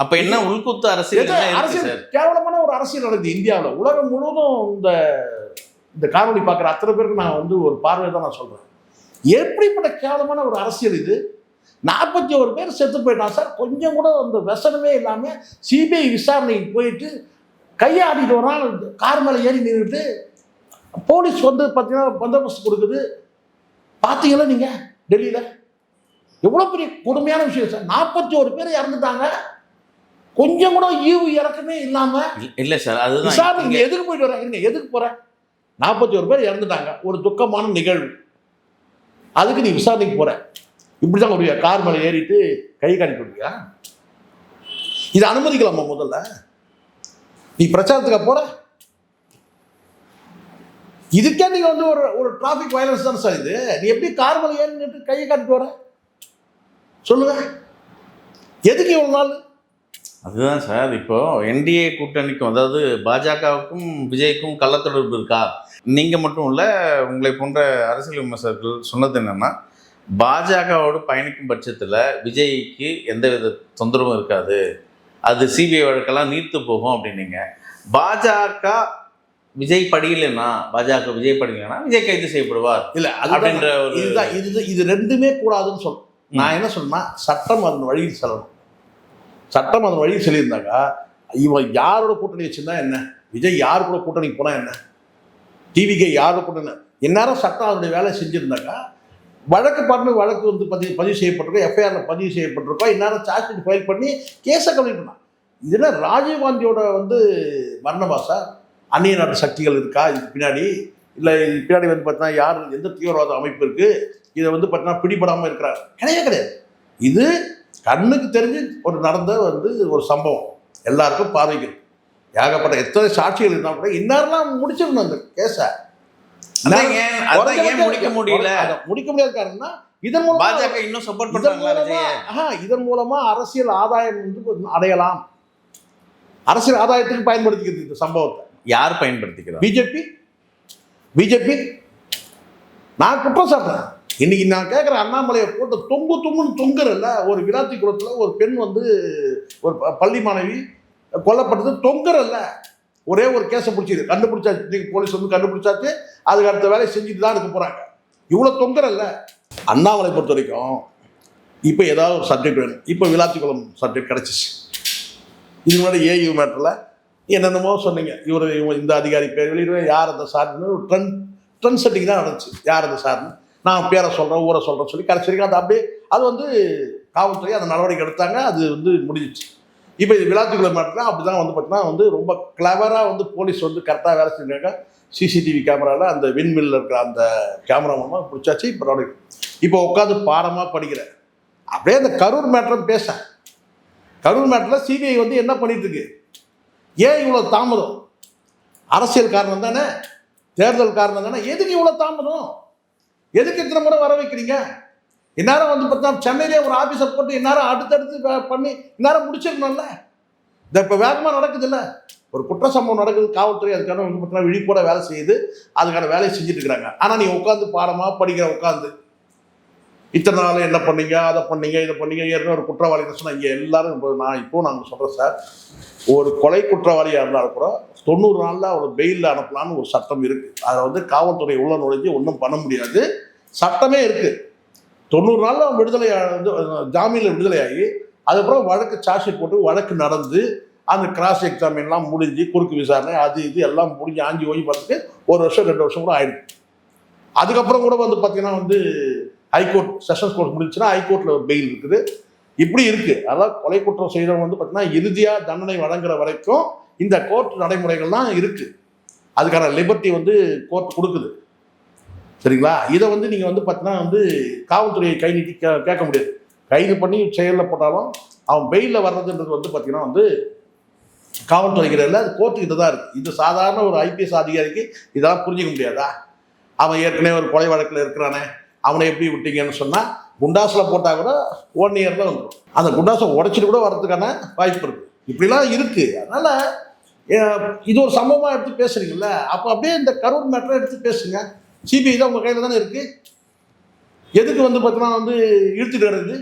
அப்போ என்ன உள்குத்து அரசியல்? அரசியல் கேவலமான ஒரு அரசியல் நடக்குது இந்தியாவில். உலகம் முழுவதும் இந்த காணொலி பார்க்குற அத்தனை பேருக்கு நான் வந்து ஒரு பார்வை தான் நான் சொல்கிறேன். எப்படிப்பட்ட கேவலமான ஒரு அரசியல் இது? 41 பேர் செத்து போயிட்டான் சார். கொஞ்சம் கூட அந்த விசனமே இல்லாமல் சிபிஐ விசாரணைக்கு போயிட்டு கையாடிட்டு வரான். கார் மேலே ஏறி நின்றுட்டு போலீஸ் வந்து பார்த்தீங்கன்னா பந்தோபஸ்து கொடுக்குது. பார்த்தீங்களா நீங்கள் டெல்லியில்? எவ்வளோ பெரிய கொடுமையான விஷயம் சார். 41 பேர் இறந்துட்டாங்க. கொஞ்சம் கூட ஈவு இறக்கமே இல்லாமல். இல்லை சார், அதுதான் சார். நீங்கள் எதுக்கு போயிட்டு வரேன்? எதுக்கு போகிறேன்? 41 பேர் இறந்துட்டாங்க, ஒரு துக்கமான நிகழ்வு. அதுக்கு நீ விசாரணைக்கு போற. இப்படிதான் ஒரு கார் மேலே ஏறிட்டு கை காட்டி கொடுப்பியா? இதை அனுமதிக்கலாமா? முதல்ல நீ பிரச்சாரத்துக்கு போற. இதுக்கே நீங்க வந்து ஒரு டிராபிக் வயலன்ஸ் தானே சார் இது. நீ எப்படி கார் மேலே ஏறி நின்று கையை காட்டிட்டு வர சொல்லுங்க? எதுக்கு இவ்வளவு நாள்? அதுதான் சார். இப்போ என்டிஏ கூட்டணிக்கும், அதாவது பாஜகவுக்கும் விஜய்க்கும் கள்ளத்தொடர்பு இருக்கா? நீங்கள் மட்டும் இல்லை, உங்களை போன்ற அரசியல் விமர்சகர்கள் சொன்னது என்னென்னா, பாஜகவோடு பயணிக்கும் பட்சத்தில் விஜய்க்கு எந்தவித தொந்தரவும் இருக்காது, அது சிபிஐ வழக்கெல்லாம் நீர்த்து போகும் அப்படின்னீங்க. பாஜக விஜய் படிக்கலைன்னா பாஜக விஜய் படிக்கலைன்னா விஜய் கைது செய்யப்படுவார் இல்லை அப்படின்ற அதுன்ற ஒரு இதுதான் இது ரெண்டுமே கூடாதுன்னு சொல்றேன். நான் என்ன சொன்னா, சட்டம் அதன் வழியில் செல்லணும். சட்டம் அதன் வழியில் சொல்லியிருந்தாக்கா இவன் யாரோட கூட்டணி வச்சிருந்தா என்ன, விஜய் யார் கூட கூட்டணி போனா என்ன, டிவிகே யாரோட கூட்டணி, இந்நேரம் சட்டம் அதனுடைய வேலை செஞ்சிருந்தாக்கா வழக்கு வந்து பதிவு செய்யப்பட்டிருக்கோம், எஃப்ஐஆர்ல பதிவு செய்யப்பட்டிருக்கோம், இந்நேரம் சார்ஜ் ஷீட் ஃபைல் பண்ணி கேஸை கம்ப்ளீட் பண்ணான். இதெல்லாம் ராஜீவ்காந்தியோட மரணமா சார்? அந்நிய நாட்டு சக்திகள் இருக்கா இதுக்கு பின்னாடி? இல்லை இது பின்னாடி பார்த்தீங்கன்னா யார், எந்த தீவிரவாத அமைப்பு இருக்கு, இதை பார்த்தீங்கன்னா பிடிபடாமல் இருக்கிறார்? கிடையாது. இது கண்ணுக்கு தெரிஞ்சு நடந்த ஒரு சம்பவம், எல்லாருக்கும் பாதிக்கும். ஏகப்பட்ட எத்தனை சாட்சிகள் இருந்தால் கூட இந்நேரம்லாம் முடிச்சிடணும் அந்த கேஸை. முடிக்க முடியாத காரணம்னா இதன் மூலம் பாஜக இன்னும் சப்போர்ட் பண்றாங்களா? இதன் மூலமா அரசியல் ஆதாயம் அடையலாம். அரசியல் ஆதாயத்துக்கு பயன்படுத்திக்கிறது இந்த சம்பவத்தை. யார் பயன்படுத்திக்கிறார்? பிஜேபி. நான் குற்றம் சாட்டுறேன். இன்னைக்கு நான் கேட்குறேன், அண்ணாமலையை போட்டு தொங்குன்னு தொங்குறல்ல. ஒரு விளாத்தி குளத்தில் ஒரு பெண் ஒரு பள்ளி மாணவி கொல்லப்பட்டது தொங்குறல்ல. ஒரே ஒரு கேஸை கண்டுபிடிச்சாச்சு, போலீஸ் கண்டுபிடிச்சாச்சு, அதுக்கு அடுத்த வேலையை செஞ்சுட்டு தான் இருக்க போறாங்க. இவ்வளோ தொங்குறல்ல. அண்ணாமலை பொறுத்த வரைக்கும் இப்போ ஏதாவது ஒரு சப்ஜெக்ட் வேணும். இப்போ விளாத்திக்குளம் சப்ஜெக்ட் கிடச்சிச்சு. இதுக்கு முன்னாடி ஏயு மேட்டரில் என்னென்னமோ சொன்னீங்க, இவர் இந்த அதிகாரி பேர் வெளியிடுவேன், யார் அந்த சார்னு ஒரு ட்ரெண்ட் செட்டிங் தான் நடந்துச்சு. யார் அந்த சார்னு நான் பேரை சொல்கிறேன், ஊரை சொல்கிறேன்னு சொல்லி கடைசி வரைக்கும் அது அப்படியே காவல்துறை அந்த நடவடிக்கை எடுத்தாங்க. அது முடிஞ்சிச்சு. இப்போ இது விளாத்திக்குளம் மேட்டரில் அப்படி தான் பார்த்தீங்கன்னா ரொம்ப கிளவராக போலீஸ் கரெக்டாக வேலை செஞ்சாங்க. சிசிடிவி கேமராவில் அந்த விண்மில்லில் இருக்கிற அந்த கேமரா மூலமாக பிடிச்சாச்சு. இப்போ உட்காந்து பாடமாக படிக்கிறேன். அப்படியே அந்த கரூர் மேட்டரும் பேசேன். கரூர் மேட்டரில் சிபிஐ என்ன பண்ணிட்டு இருக்கு? ஏன் இவ்வளோ தாமதம்? அரசியல் காரணம் தானே, தேர்தல் காரணம் தானே. எதுக்கு இவ்வளோ தாமதம்? எதுக்கு இத்தனை முறை வர வைக்கிறீங்க? இந்நேரம் பார்த்தா சென்னையிலே ஒரு ஆஃபீஸை போட்டு இந்நேரம் அடுத்தடுத்து பண்ணி இந்நேரம் முடிச்சிருக்கணும்ல. இந்த இப்போ வேகமாக நடக்குது இல்லை, ஒரு குற்ற சம்பவம் நடக்குது, காவல்துறை அதுக்கான பார்த்தீங்கன்னா விழிப்போட வேலை செய்யுது, அதுக்கான வேலையை செஞ்சுட்டு இருக்கிறாங்க. ஆனால் நீ உட்காந்து பாடமாக படிக்கிற உட்காந்து இத்தனை நாள் என்ன பண்ணீங்க, அதை பண்ணீங்க, இதை பண்ணீங்க, ஏற்கனவே ஒரு குற்றவாளின்னு சொன்னால் இங்கே எல்லாரும் நாங்கள் சொல்கிறேன் சார், ஒரு கொலை குற்றவாளியாக இருந்தாலும் கூட 90 நாளில் அவர் பெயிலில் அனுப்பலான்னு ஒரு சட்டம் இருக்குது. அதை காவல்துறை உள்ள நுழைஞ்சு ஒன்றும் பண்ண முடியாது, சட்டமே இருக்குது. 90 நாளில் அவன் விடுதலை ஜாமீனில் விடுதலையாகி அதுக்கப்புறம் வழக்கு சார்ஜ் ஷீட் போட்டு வழக்கு நடந்து அந்த கிராஸ் எக்ஸாமின்லாம் முடிஞ்சு குறுக்கு விசாரணை அது இது எல்லாம் முடிஞ்சு ஆஞ்சி ஓய்வு பார்த்துட்டு 1 வருஷம் 2 வருஷம் கூட ஆயிடுது. அதுக்கப்புறம் கூட பார்த்தீங்கன்னா ஹைகோர்ட் செஷன்ஸ் கோர்ட் முடிஞ்சுன்னா ஹைகோர்ட்டில் பெயில் இருக்குது. இப்படி இருக்குது. அதாவது கொலை குற்றம் செய்தவங்க பார்த்தீங்கன்னா இறுதியாக தண்டனை வழங்குற வரைக்கும் இந்த கோர்ட் நடைமுறைகள்லாம் இருக்குது. அதுக்கான லிபர்ட்டி கோர்ட் கொடுக்குது. சரிங்களா? இதை நீங்கள் பார்த்தீங்கன்னா காவல்துறையை கை நீட்டி கேட்க முடியாது. கைது பண்ணி செயலில் போட்டாலும் அவன் பெயிலில் வர்றதுன்றது பார்த்தீங்கன்னா காவல்துறைக்கிறதில்ல, அது கோர்ட்டுக்கிட்ட தான் இருக்குது. இது சாதாரண ஒரு ஐபிஎஸ் அதிகாரிக்கு இதெல்லாம் புரிஞ்சிக்க முடியாதா? அவன் ஏற்கனவே ஒரு கொலை வழக்கில் இருக்கிறானே, அவனை எப்படி விட்டீங்கன்னு சொன்னால் குண்டாஸில் போட்டால் கூட 1 இயரில் வந்துடும். அந்த குண்டாஸை உடைச்சிட்டு கூட வர்றதுக்கான வாய்ப்பு இருக்குது. இப்படிலாம் இருக்குது. அதனால் இது ஒரு சம்பவமாக எடுத்து பேசுகிறீங்கல்ல, அப்போ அப்படியே இந்த கரூர் மேட்டரை எடுத்து பேசுங்க. சிபிஐ தான் உங்கள் கையில் தானே இருக்குது. எதுக்கு பார்த்தீங்கன்னா இழுத்துட்டு வருது?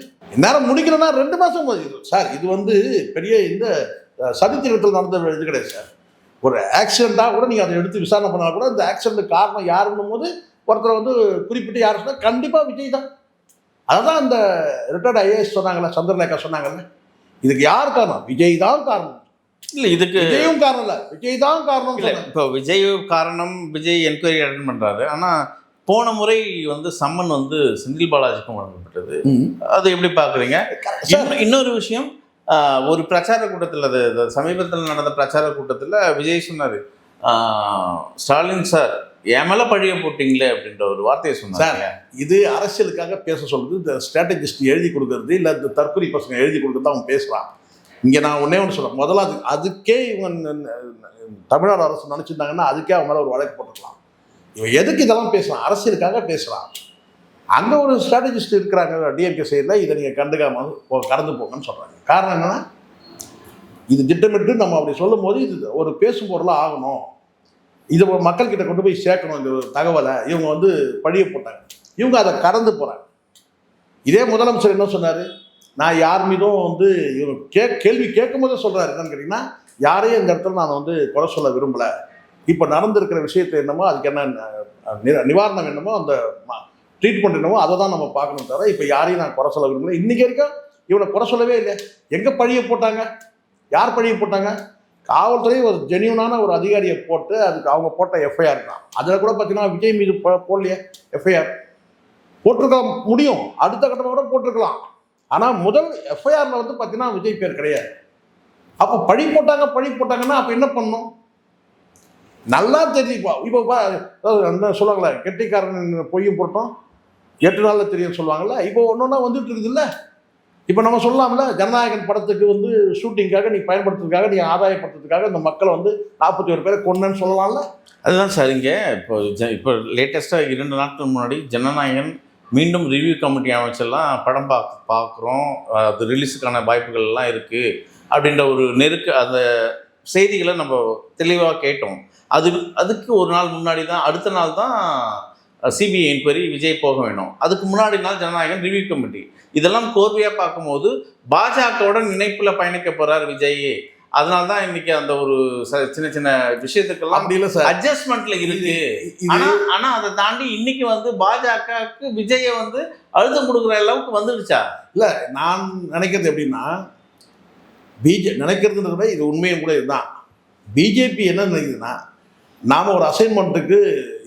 நேரம் முடிக்கணும்னா 2 மாதம் சார். இது பெரிய இந்த சதித்திரத்தில் நடந்த இது கிடையாது சார். ஒரு ஆக்சிடெண்ட்டாக கூட நீங்கள் அதை எடுத்து விசாரணை பண்ணால் கூட இந்த ஆக்சிடென்ட் காரணம் யாருன்னும் போது ஒருத்தர் குறிப்பிட்டு யார் சொன்னால் கண்டிப்பாக விஜய் தான். அதுதான் இந்த ரிட்டையர்ட் ஐஏஎஸ் சொன்னாங்கல்ல, சந்திரலேகா சொன்னாங்கல்ல, இதுக்கு யார் காரணம்? விஜய் தான் காரணம். இல்லை, இதுக்கு விஜயும் காரணம் இல்லை, விஜய் தான் காரணம். இல்லை, இப்போ விஜய் காரணம். விஜய் என்கொயரி அட்டெண்ட் பண்ணுறாரு. ஆனால் போன முறை சம்மன் செந்தில் பாலாஜிக்கும் வழங்கப்பட்டது. அது எப்படி பார்க்குறீங்க? இன்னொரு விஷயம், ஒரு பிரச்சார கூட்டத்தில், அது சமீபத்தில் நடந்த பிரச்சார கூட்டத்தில் விஜய் சொன்னார், ஸ்டாலின் சார் என் மேலே பழிய போட்டிங்களே அப்படின்ற ஒரு வார்த்தையை சொன்னாங்க. இது அரசியலுக்காக பேச சொல்றது, இந்த ஸ்ட்ராட்டஜிஸ்ட் எழுதி கொடுக்கறது, இல்லை இந்த தற்கொலை பசங்க எழுதி கொடுக்கறது அவன் பேசுகிறான். இங்கே நான் ஒன்றே ஒன்று சொல்கிறேன். முதல்ல அதுக்கே இவங்க தமிழ்நாடு அரசு நினச்சிருந்தாங்கன்னா அதுக்கே அவன் மேலே ஒரு வழக்கு போட்டுக்கலாம். இவன் எதுக்கு இதெல்லாம் பேசுகிறான்? அரசியலுக்காக பேசுகிறான். அங்கே ஒரு ஸ்ட்ராட்டஜிஸ்ட் இருக்கிறாங்க டிஎம்கே சைடில், இதை நீங்கள் கண்டுக்காமல் கடந்து போங்கன்னு சொல்கிறாங்க. காரணம் என்னென்னா, இது திட்டமிட்டு நம்ம அப்படி சொல்லும் போது இது ஒரு பேசும் பொருளாக ஆகணும், இதை மக்கள்கிட்ட கொண்டு போய் சேர்க்கணும். இந்த தகவலை இவங்க பழிய போட்டாங்க. இவங்க அதை கடந்து போகிறாங்க. இதே முதலமைச்சர் என்ன சொன்னார்? நான் யார் மீதும் இவங்க கேள்வி கேட்கும் போதே சொல்கிறாரு. என்னன்னு கேட்டிங்கன்னா, யாரையும் இந்த இடத்துல நான் குறை சொல்ல விரும்பலை, இப்போ நடந்திருக்கிற விஷயத்தை என்னமோ அதுக்கு என்ன நிவாரணம் என்னமோ அந்த ட்ரீட்மெண்ட் என்னமோ அதை தான் நம்ம பார்க்கணும் தவிர இப்போ யாரையும் நான் குறை சொல்ல விரும்பல. இன்றைக்கி வரைக்கும் இவனை குறை சொல்லவே இல்லை. எங்கே பழியை போட்டாங்க? யார் பழியை போட்டாங்க? காவல்துறை ஒரு ஜென்யூனான ஒரு அதிகாரியை போட்டு அதுக்கு அவங்க போட்ட எஃப்ஐஆர் தான். அதில் கூட பார்த்தீங்கன்னா விஜய் மீது போடலையே எஃப்ஐஆர். போட்டிருக்க முடியும், அடுத்த கட்டமாக கூட போட்டிருக்கலாம். ஆனால் முதல் எஃப்ஐஆரில் வந்து பார்த்தீங்கன்னா விஜய் பேர் கிடையாது. அப்போ பழி போட்டாங்கன்னா அப்போ என்ன பண்ணணும்? நல்லா தெரியுப்பா. இப்போ என்ன சொல்லுவாங்களே, கெட்டிக்காரன் பொய்யும் போட்டோம் 8 நாளில் தெரியும் சொல்லுவாங்கள்ல. இப்போ ஒன்று ஒன்றா வந்துட்டு இருக்குதுல்ல. இப்போ நம்ம சொல்லலாம்ல, ஜனநாயகன் படத்துக்கு வந்து ஷூட்டிங்காக நீ பயன்படுத்துறதுக்காக, நீ ஆதாயப்படுத்துறதுக்காக இந்த மக்களை வந்து 41 பேரை கொன்னேன்னு சொல்லலாம்ல. அதுதான் சார். இங்கே இப்போ லேட்டஸ்ட்டாக 2 நாட்கள் முன்னாடி ஜனநாயகன் மீண்டும் ரிவ்யூ கமிட்டி அமைச்செல்லாம் படம் பார்க்குறோம், அது ரிலீஸுக்கான வாய்ப்புகள் எல்லாம் இருக்குது அப்படின்ற ஒரு அந்த செய்திகளை நம்ம தெளிவாக கேட்டோம். அதுக்கு ஒரு நாள் முன்னாடி தான், அடுத்த நாள் தான் சிபிஐ என்கொயரி விஜய் போக வேணும். அதுக்கு முன்னாடி நாள் ஜனநாயகன் ரிவ்யூ கமிட்டி. இதெல்லாம் கோர்வையாக பார்க்கும்போது பாஜகவோட நினைப்பில் பயணிக்க போகிறார் விஜய். அதனால தான் இன்னைக்கு அந்த ஒரு சின்ன சின்ன விஷயத்துக்கெல்லாம் அப்படி இல்லை சார், அட்ஜஸ்ட்மெண்ட்ல இருக்கு. ஆனா அதை தாண்டி இன்னைக்கு வந்து பாஜகவுக்கு விஜயை வந்து அழுத்தம் கொடுக்குற அளவுக்கு வந்துடுச்சா? இல்லை, நான் நினைக்கிறது எப்படின்னா, நினைக்கிறதுன்றத விட இது உண்மையும் கூட இதுதான். பிஜேபி என்ன நினைக்குதுன்னா, நாம் ஒரு அசைன்மெண்ட்டுக்கு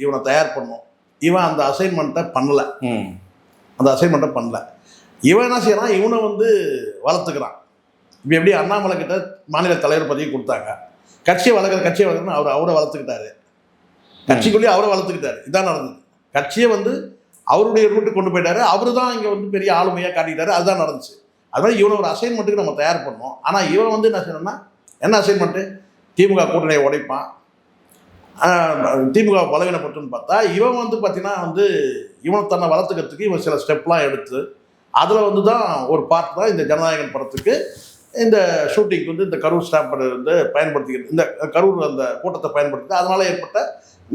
இவனை தயார் பண்ணோம், இவன் அந்த அசைன்மெண்ட்டை பண்ணலை. இவன் என்ன செய்யறான், இவனை வந்து வளர்த்துக்கிறான். இப்போ எப்படி அண்ணாமலை கிட்ட மாநில தலைவர் பதவி கொடுத்தாங்க, கட்சியை வளர்க்குறன்னு அவரை வளர்த்துக்கிட்டாரு, கட்சிக்குள்ளேயே அவரை வளர்த்துக்கிட்டாரு. இதான் நடந்தது. கட்சியை வந்து அவருடைய ரூட்டுக்கு கொண்டு போயிட்டாரு. அவரு தான் இங்கே வந்து பெரிய ஆளுமையாக காட்டிக்கிட்டாரு. அதுதான் நடந்துச்சு. அது மாதிரி இவனை ஒரு அசைன்மெண்ட்டுக்கு நம்ம தயார் பண்ணோம். ஆனால் இவன் வந்து என்ன செய்யணும்னா, என்ன அசைன்மெண்ட்டு, திமுக கூட்டணியை உடைப்பான், திமுக பலவீனப்பட்டுன்னு பார்த்தா, இவன் வந்து பார்த்தீங்கன்னா வந்து இவனை தன்னை வளர்த்துக்கிறதுக்கு இவன் சில ஸ்டெப்லாம் எடுத்து அதில் வந்து தான் ஒரு பார்ட் தான் இந்த ஜனநாயகன் படத்துக்கு இந்த ஷூட்டிங்க்கு வந்து இந்த கரூர் ஸ்டாம்பை வந்து பயன்படுத்திக்கிறது, இந்த கரூர் அந்த கூட்டத்தை பயன்படுத்தி அதனால் ஏற்பட்ட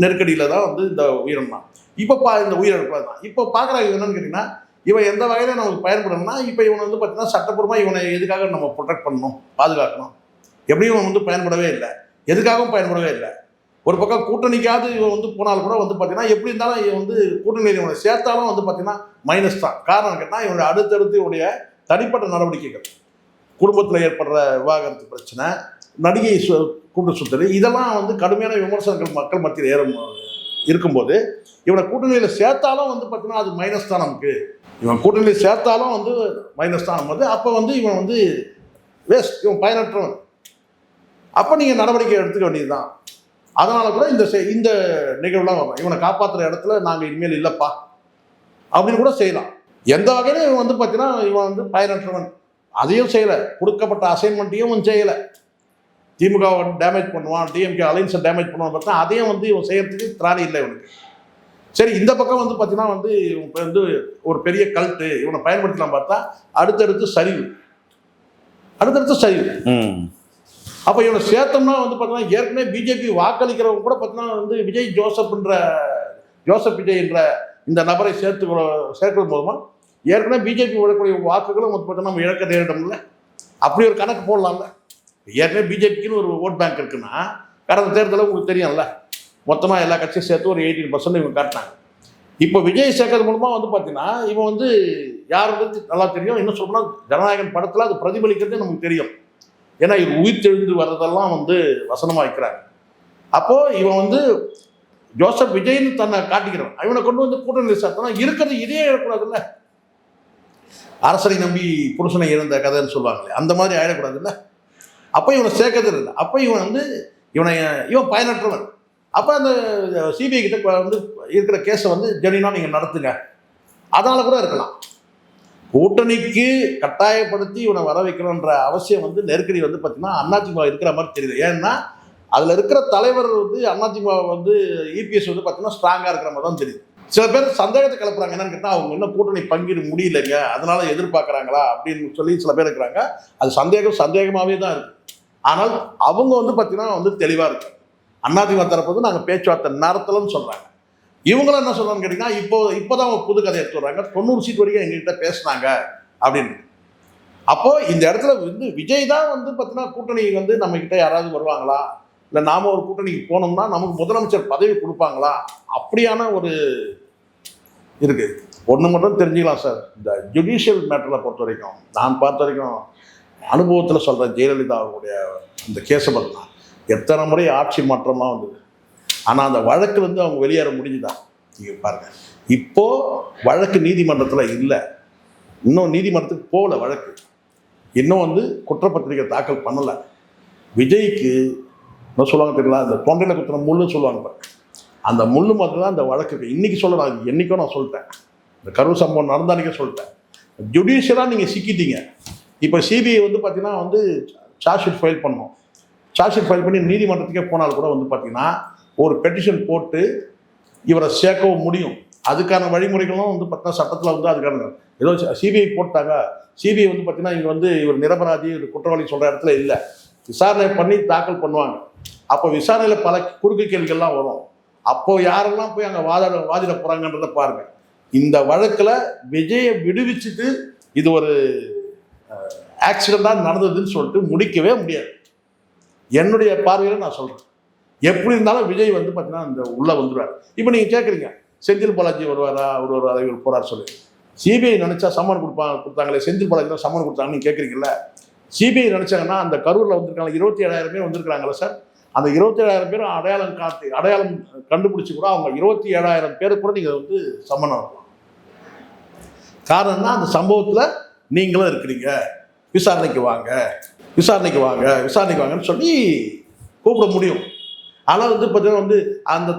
நெருக்கடியில் தான் வந்து இந்த உயிரிழந்தான். இப்போ இந்த உயிரிழப்பு தான் இப்போ பார்க்குறாங்க. என்னன்னு கேட்டிங்கன்னா, இவன் எந்த வகையில் நமக்கு பயன்படணும்னா, இப்போ இவனை வந்து பார்த்தீங்கன்னா சட்டப்பூர்வமாக இவனை எதுக்காக நம்ம ப்ரொடெக்ட் பண்ணணும், பாதுகாக்கணும், எப்படியும் இவன் வந்து பயன்படவே இல்லை, எதுக்காகவும் பயன்படவே இல்லை. ஒரு பக்கம் கூட்டணிக்காவது இவன் வந்து போனால் கூட வந்து பார்த்தீங்கன்னா எப்படி இருந்தாலும் இவன் வந்து கூட்டணியில் இவனை சேர்த்தாலும் வந்து பார்த்தீங்கன்னா மைனஸ் தான். காரணம் கேட்டால் இவனுடைய அடுத்தடுத்து இவனுடைய தனிப்பட்ட நடவடிக்கைகள், குடும்பத்தில் ஏற்படுற விவாகரத்து பிரச்சனை, நடிகை கூட்டு சுத்தல், இதெல்லாம் வந்து கடுமையான விமர்சனங்கள் மக்கள் மத்தியில் இருக்கும்போது இவனை கூட்டணியில் சேர்த்தாலும் வந்து பார்த்தீங்கன்னா அது மைனஸ் தான் நமக்கு. இவன் கூட்டணியில் சேர்த்தாலும் வந்து மைனஸ் தான் நமக்கு. அப்போ வந்து இவன் வந்து வேஸ்ட், இவன் பயனற்றவன். அப்போ நீங்கள் நடவடிக்கை எடுத்துக்க வேண்டியது தான். அதனால கூட இந்த நிகழ்வுலாம் வரும். இவனை காப்பாற்றுற இடத்துல நாங்கள் இனிமேல் இல்லைப்பா அப்படின்னு கூட செய்யலாம். எந்த வகையிலும் இவன் வந்து பார்த்தீங்கன்னா இவன் வந்து பயனற்றவன், அதையும் செய்யலை, கொடுக்கப்பட்ட அசைன்மெண்ட்டையும் இவன் செய்யலை. திமுகவை டேமேஜ் பண்ணுவான், டிஎம்கே அலைன்ஸை டேமேஜ் பண்ணுவான் பார்த்தா அதையும் வந்து இவன் செய்யறதுக்கு திராணி இல்லை இவனுக்கு. சரி, இந்த பக்கம் வந்து பார்த்தீங்கன்னா வந்து இவன் வந்து ஒரு பெரிய கல்ட்டு, இவனை பயன்படுத்தலாம் பார்த்தா அடுத்தடுத்து சரிவு. அப்போ இவனை சேர்த்தோம்னா வந்து பார்த்தீங்கன்னா ஏற்கனவே பிஜேபி வாக்களிக்கிறவங்க கூட பார்த்தீங்கன்னா வந்து ஜோசப் விஜய் என்ற இந்த நபரை சேர்க்கிறது மூலமாக ஏற்கனவே பிஜேபி விடக்கூடிய வாக்குகளும் வந்து பார்த்தீங்கன்னா நம்ம இழக்க நேரிடும்ல. அப்படி ஒரு கணக்கு போடலாம்ல. ஏற்கனவே பிஜேபிக்குன்னு ஒரு ஓட் பேங்க் இருக்குன்னா, கடந்த தேர்தலில் உங்களுக்கு தெரியும்ல, மொத்தமாக எல்லா கட்சியும் சேர்த்து ஒரு 18% இவங்க காட்டினாங்க. இப்போ விஜய் சேர்க்கறது மூலமாக வந்து பார்த்தீங்கன்னா இவன் வந்து யாருன்றது நல்லா தெரியும். இன்னும் சொல்லணும்னா ஜனநாயகன் படத்தில் அது பிரதிபலிக்கிறது நமக்கு தெரியும். ஏன்னா இவன் உயிர் தெழுந்து வர்றதெல்லாம் வந்து வசனமாக வைக்கிறாங்க. அப்போது இவன் வந்து ஜோசப் விஜய்னு தன்னை காட்டிக்கிறான். இவனை கொண்டு வந்து கூட்டணியில் சேர்த்தனா இருக்கிறது இதே ஆகிடக்கூடாதுல்ல. அரசனை நம்பி புருஷனை இழந்த கதைன்னு சொல்லுவாங்களே, அந்த மாதிரி ஆகிடக்கூடாதுல்ல. அப்போ இவனை சேர்க்கறது இல்லை. அப்போ இவன் வந்து இவன் பயனற்றவன். அப்போ அந்த சிபிஐ கிட்ட வந்து இருக்கிற கேஸை வந்து ஜெனினா நீங்கள் நடத்துங்க, அதனால் கூட இருக்கலாம். கூட்டணிக்கு கட்டாயப்படுத்தி இவனை வர வைக்கணுன்ற அவசியம் வந்து நெருக்கடி வந்து பார்த்தீங்கன்னா அதிமுக இருக்கிற மாதிரி தெரியுது. ஏன்னா அதில் இருக்கிற தலைவர் வந்து அதிமுக வந்து இபிஎஸ் வந்து பார்த்தீங்கன்னா ஸ்ட்ராங்காக இருக்கிற மாதிரி தான் தெரியுது. சில பேர் சந்தேகத்தை கிளப்புறாங்க. என்னன்னு கேட்டால் அவங்க இன்னும் கூட்டணி பங்கீடு முடியலைங்க, அதனால எதிர்பார்க்குறாங்களா அப்படின்னு சொல்லி சில பேர் இருக்கிறாங்க. அது சந்தேகமாகவே தான் இருக்குது. ஆனால் அவங்க வந்து பார்த்தீங்கன்னா வந்து தெளிவாக இருக்கு. அதிமுக தரப்பு வந்து நாங்கள் பேச்சுவார்த்தை நடத்தலன்னு சொல்கிறாங்க. இவங்களும் என்ன சொல்கிறான்னு கேட்டிங்கன்னா இப்போதான் அவங்க புது கதை எடுத்து வர்றாங்க, 90 சீட் வரைக்கும் எங்ககிட்ட பேசினாங்க அப்படின்னு. அப்போது இந்த இடத்துல வந்து விஜய் தான் வந்து பார்த்தீங்கன்னா கூட்டணி வந்து நம்மக்கிட்ட யாராவது வருவாங்களா, இல்லை நாம ஒரு கூட்டணிக்கு போனோம்னா நமக்கு முதலமைச்சர் பதவி கொடுப்பாங்களா, அப்படியான ஒரு இருக்கு. ஒன்று மட்டும் தெரிஞ்சுக்கலாம் சார், இந்த ஜுடிஷியல் மேட்டரில் பொறுத்த வரைக்கும் நான் பார்த்த வரைக்கும் அனுபவத்தில் சொல்கிறேன், ஜெயலலிதா அவருடைய அந்த கேஸை பார்த்தா எத்தனை முறை ஆட்சி மாற்றம்லாம் வந்தது. ஆனால் அந்த வழக்குலேருந்து அவங்க வெளியேற முடிஞ்சுதான். நீங்கள் பாருங்கள், இப்போது வழக்கு நீதிமன்றத்தில் இல்லை, இன்னும் நீதிமன்றத்துக்கு போகல வழக்கு, இன்னும் வந்து குற்றப்பத்திரிகை தாக்கல் பண்ணலை. விஜய்க்கு என்ன சொல்லுவாங்க தெரியல, அந்த தொண்டையில் குத்துற முள்ளுன்னு சொல்லுவாங்க பாருங்க, அந்த முள்ளு மாதிரி தான் அந்த வழக்கு. இன்றைக்கி சொல்லலாம், என்றைக்கோ நான் சொல்லிட்டேன், இந்த கரூர் சம்பவம் நடந்தானிக்கே சொல்லிட்டேன். ஜுடிஷியலாக நீங்கள் சிக்கிட்டீங்க. இப்போ சிபிஐ வந்து பார்த்தீங்கன்னா வந்து சார்ஜ் ஷீட் ஃபைல் பண்ணணும். சார்ஜ் ஷீட் ஃபைல் பண்ணி நீதிமன்றத்துக்கே போனால் கூட வந்து பார்த்தீங்கன்னா ஒரு பெட்டிஷன் போட்டு இவரை சேர்க்கவும் முடியும். அதுக்கான வழிமுறைகளும் வந்து பார்த்தீங்கன்னா சட்டத்தில் வந்து அதுக்கான ஏதோ சிபிஐ போட்டாங்க. சிபிஐ வந்து பார்த்தீங்கன்னா இங்கே வந்து இவர் நிரபராதி, இவர் குற்றவாளி சொல்கிற இடத்துல இல்லை, விசாரணை பண்ணி தாக்கல் பண்ணுவாங்க. அப்போ விசாரணையில் பல குறுக்கு கேள்விகள்லாம் வரும். அப்போது யாரெல்லாம் போய் அங்கே வாதிட போகிறாங்கன்றதை பாருங்கள். இந்த வழக்கில் விஜயை விடுவிச்சுட்டு இது ஒரு ஆக்சிடெண்ட்டாக நடந்ததுன்னு சொல்லிட்டு முடிக்கவே முடியாது. என்னுடைய பார்வையில் நான் சொல்கிறேன், எப்படி இருந்தாலும் விஜய் வந்து பார்த்தீங்கன்னா இந்த உள்ளே வந்துடுவார். இப்போ நீங்கள் கேட்குறீங்க செந்தில் பாலாஜி வருவாரா, ஒரு அறிவியல் போகிறார் சொல்லி. சிபிஐ நினச்சா சம்மன் கொடுத்தாங்களே, செந்தில் பாலாஜி தான் சம்மன் கொடுத்தாங்கன்னு நீங்கள் கேட்குறீங்களா? சிபிஐ நினச்சாங்கன்னா அந்த கரூரில் வந்திருக்காங்க 27,000 பேர் வந்திருக்கிறாங்களா சார், அந்த 27,000 பேர் அடையாளம் கண்டுபிடிச்சி கூட அவங்க 27,000 பேருக்கு கூட நீங்கள் வந்து சம்மன் ஆகலாம். காரணம்னா அந்த சம்பவத்தில் நீங்களும் இருக்கிறீங்க, விசாரணைக்கு வாங்கன்னு சொல்லி கூப்பிட முடியும். ஆனால் வந்து பார்த்தீங்கன்னா வந்து அந்த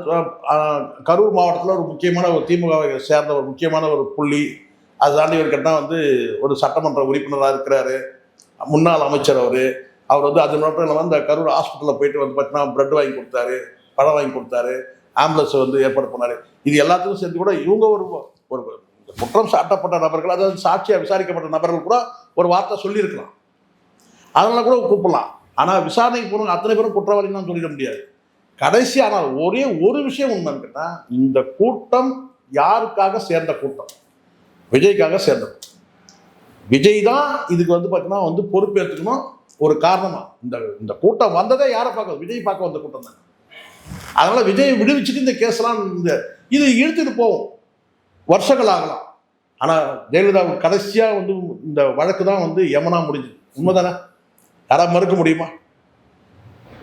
கரூர் மாவட்டத்தில் ஒரு முக்கியமான ஒரு திமுகவை சேர்ந்த ஒரு முக்கியமான ஒரு புள்ளி, அது தாண்டி ஒரு கேட்டால் வந்து ஒரு சட்டமன்ற உறுப்பினராக இருக்கிறாரு, முன்னாள் அமைச்சர் அவர் வந்து அது மட்டும் இல்லாமல் அந்த கரூர் ஹாஸ்பிட்டலில் போயிட்டு வந்து பார்த்தீங்கன்னா பிரெட் வாங்கி கொடுத்தாரு, பழம் வாங்கி கொடுத்தாரு, ஆம்புலன்ஸ் வந்து ஏற்பாடு பண்ணார். இது எல்லாத்துக்கும் சேர்த்து கூட இவங்க ஒரு குற்றம் சாட்டப்பட்ட நபர்கள், அதாவது சாட்சியாக விசாரிக்கப்பட்ட நபர்கள் கூட ஒரு வார்த்தை சொல்லியிருக்கலாம், அதனால கூட கூப்பிடலாம். ஆனால் விசாரணைக்கு போகணும் அத்தனை பேரும் குற்றவாளின்னு தான் சொல்லிட முடியாது. கடைசி ஆனால் ஒரே ஒரு விஷயம் உண்மைன்னு கேட்டால், இந்த கூட்டம் யாருக்காக சேர்ந்த கூட்டம்? விஜய்க்காக சேர்ந்த கூட்டம். விஜய் தான் இதுக்கு வந்து பார்த்தீங்கன்னா வந்து பொறுப்பேற்றுக்கணும். ஒரு காரணமாக இந்த கூட்டம் வந்ததே யாரை பார்க்க, விஜய் பார்க்க வந்த கூட்டம் தான். அதனால் விஜயை விடுவிச்சுட்டு இந்த கேஸ்லாம் இது இழுத்துட்டு போவோம், வருஷங்கள் ஆகலாம். ஆனால் ஜெயலலிதாவுக்கு கடைசியாக வந்து இந்த வழக்கு தான் வந்து யமனா முடிஞ்சுது. உண்மைதானே? யாராவது மறுக்க முடியுமா?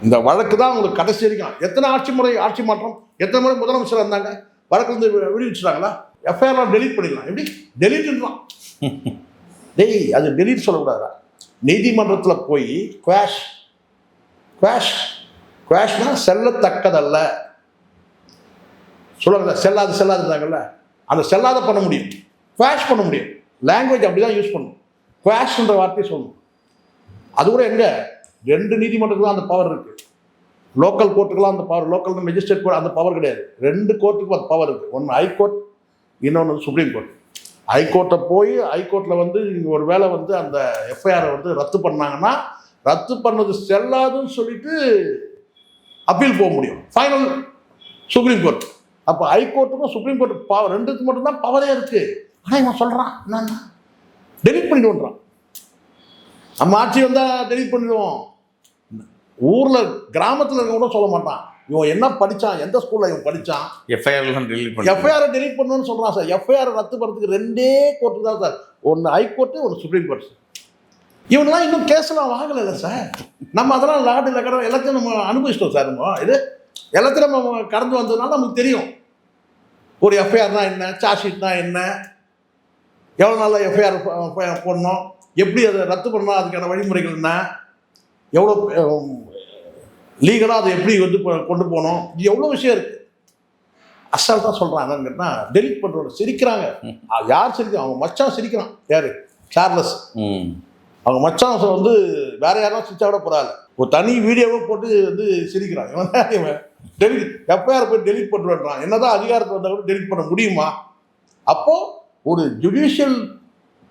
இந்த வழக்கு தான் உங்களுக்கு கடைசி வரைக்கும். எத்தனை ஆட்சி மாற்றம், எத்தனை முறை முதலமைச்சர் இருந்தாங்க, வழக்கு வந்து விடுவிச்சுட்டாங்களா? எஃப்ஐஆர் டெலீட் பண்ணிடலாம். எப்படி டெலீட்லாம்? டேய், அது டெலீட் சொல்லக்கூடாதா? நீதிமன்றத்தில் போய் குவாஷ்னா செல்லத்தக்கதல்ல சொல்லுங்க, செல்லாதுதாங்கல்ல, அந்த செல்லாத பண்ண முடியும், குவாஷ் பண்ண முடியும். லாங்குவேஜ் அப்படி தான் யூஸ் பண்ணணும், குவாஷ்ன்ற வார்த்தையை சொல்லணும். அது கூட எங்கே 2 நீதிமன்றத்துக்கு தான் அந்த பவர் இருக்குது. லோக்கல் கோர்ட்டுக்கெல்லாம் அந்த பவர், லோக்கல் மெஜிஸ்ட்ரேட் கோர்ட் அந்த பவர் கிடையாது. 2 கோர்ட்டுக்கும் அந்த பவர் இருக்குது. ஒன்று ஹைகோர்ட், இன்னொன்று சுப்ரீம் கோர்ட். ஹைகோர்ட்டை போய் ஹைகோர்ட்டில் வந்து ஒரு வேளை வந்து அந்த எஃப்ஐஆரை வந்து ரத்து பண்ணாங்கன்னா, ரத்து பண்ணது செல்லாதுன்னு சொல்லிட்டு அப்பீல் போக முடியும், ஃபைனல் சுப்ரீம் கோர்ட். அப்போ ஹைகோர்ட்டுக்கும் சுப்ரீம் கோர்ட்டு பவர் 2க்கு மட்டும்தான் பவரே இருக்குது. ஆனால் இவன் சொல்கிறான் என்னன்னா டெலிட் பண்ணிடுவோன்றான். நம்ம ஆட்சி வந்தால் டெலிட் பண்ணிடுவோம். ஊரில் கிராமத்தில் இருக்க கூட சொல்ல மாட்டான், இவன் என்ன படித்தான், எந்த ஸ்கூலில் இவன் படித்தான், எஃப்ஐஆரை டெலிட் பண்ணணும்னு சொல்கிறான் சார். எஃப்ஐஆரை ரத்து பண்ணுறதுக்கு 2 கோர்ட்டு தான் சார், ஒன்று ஹைகோர்ட்டு, ஒன்று சுப்ரீம் கோர்ட். இவனெலாம் இன்னும் கேஸ்லாம் வாங்கலை சார். நம்ம அதெல்லாம் லாடு லக்கடம் எல்லாத்தையும் நம்ம அனுபவிச்சிட்டோம் சார். நம்ம இது எல்லாத்தையும் நம்ம கடந்து வந்ததுனால நமக்கு தெரியும் ஒரு எஃப்ஐஆர்னா என்ன, சார்ஜ் ஷீட்னா என்ன, எவ்வளோ நாளில் எஃப்ஐஆர் போடணும், எப்படி அதை ரத்து பண்ணணும், அதுக்கான வழிமுறைகள் என்ன, எவ்வளோ லீகலாக அதை எப்படி வந்து கொண்டு போகணும், இது எவ்வளோ விஷயம் இருக்குது. அசால்ட்டாக சொல்கிறான். என்னன்னு கேட்டால் டெலிட் பண்ணுறோம், சிரிக்கிறாங்க. யார் சிரிக்கிறான்? அவங்க மச்சான் சிரிக்கிறான். யார்? சார்லஸ். அவங்க மச்சான் வந்து வேற யாரும் சிரிச்சா கூட போகிறாள், ஒரு தனி வீடியோவை போட்டு வந்து சிரிக்கிறான். இவன் டெலிட் எஃப்ஐஆர் போய் டெலிட் பண்ணுறான். என்னதான் அதிகாரத்தில் வந்தால் கூட டெலிட் பண்ண முடியுமா? அப்போது ஒரு ஜுடிஷியல்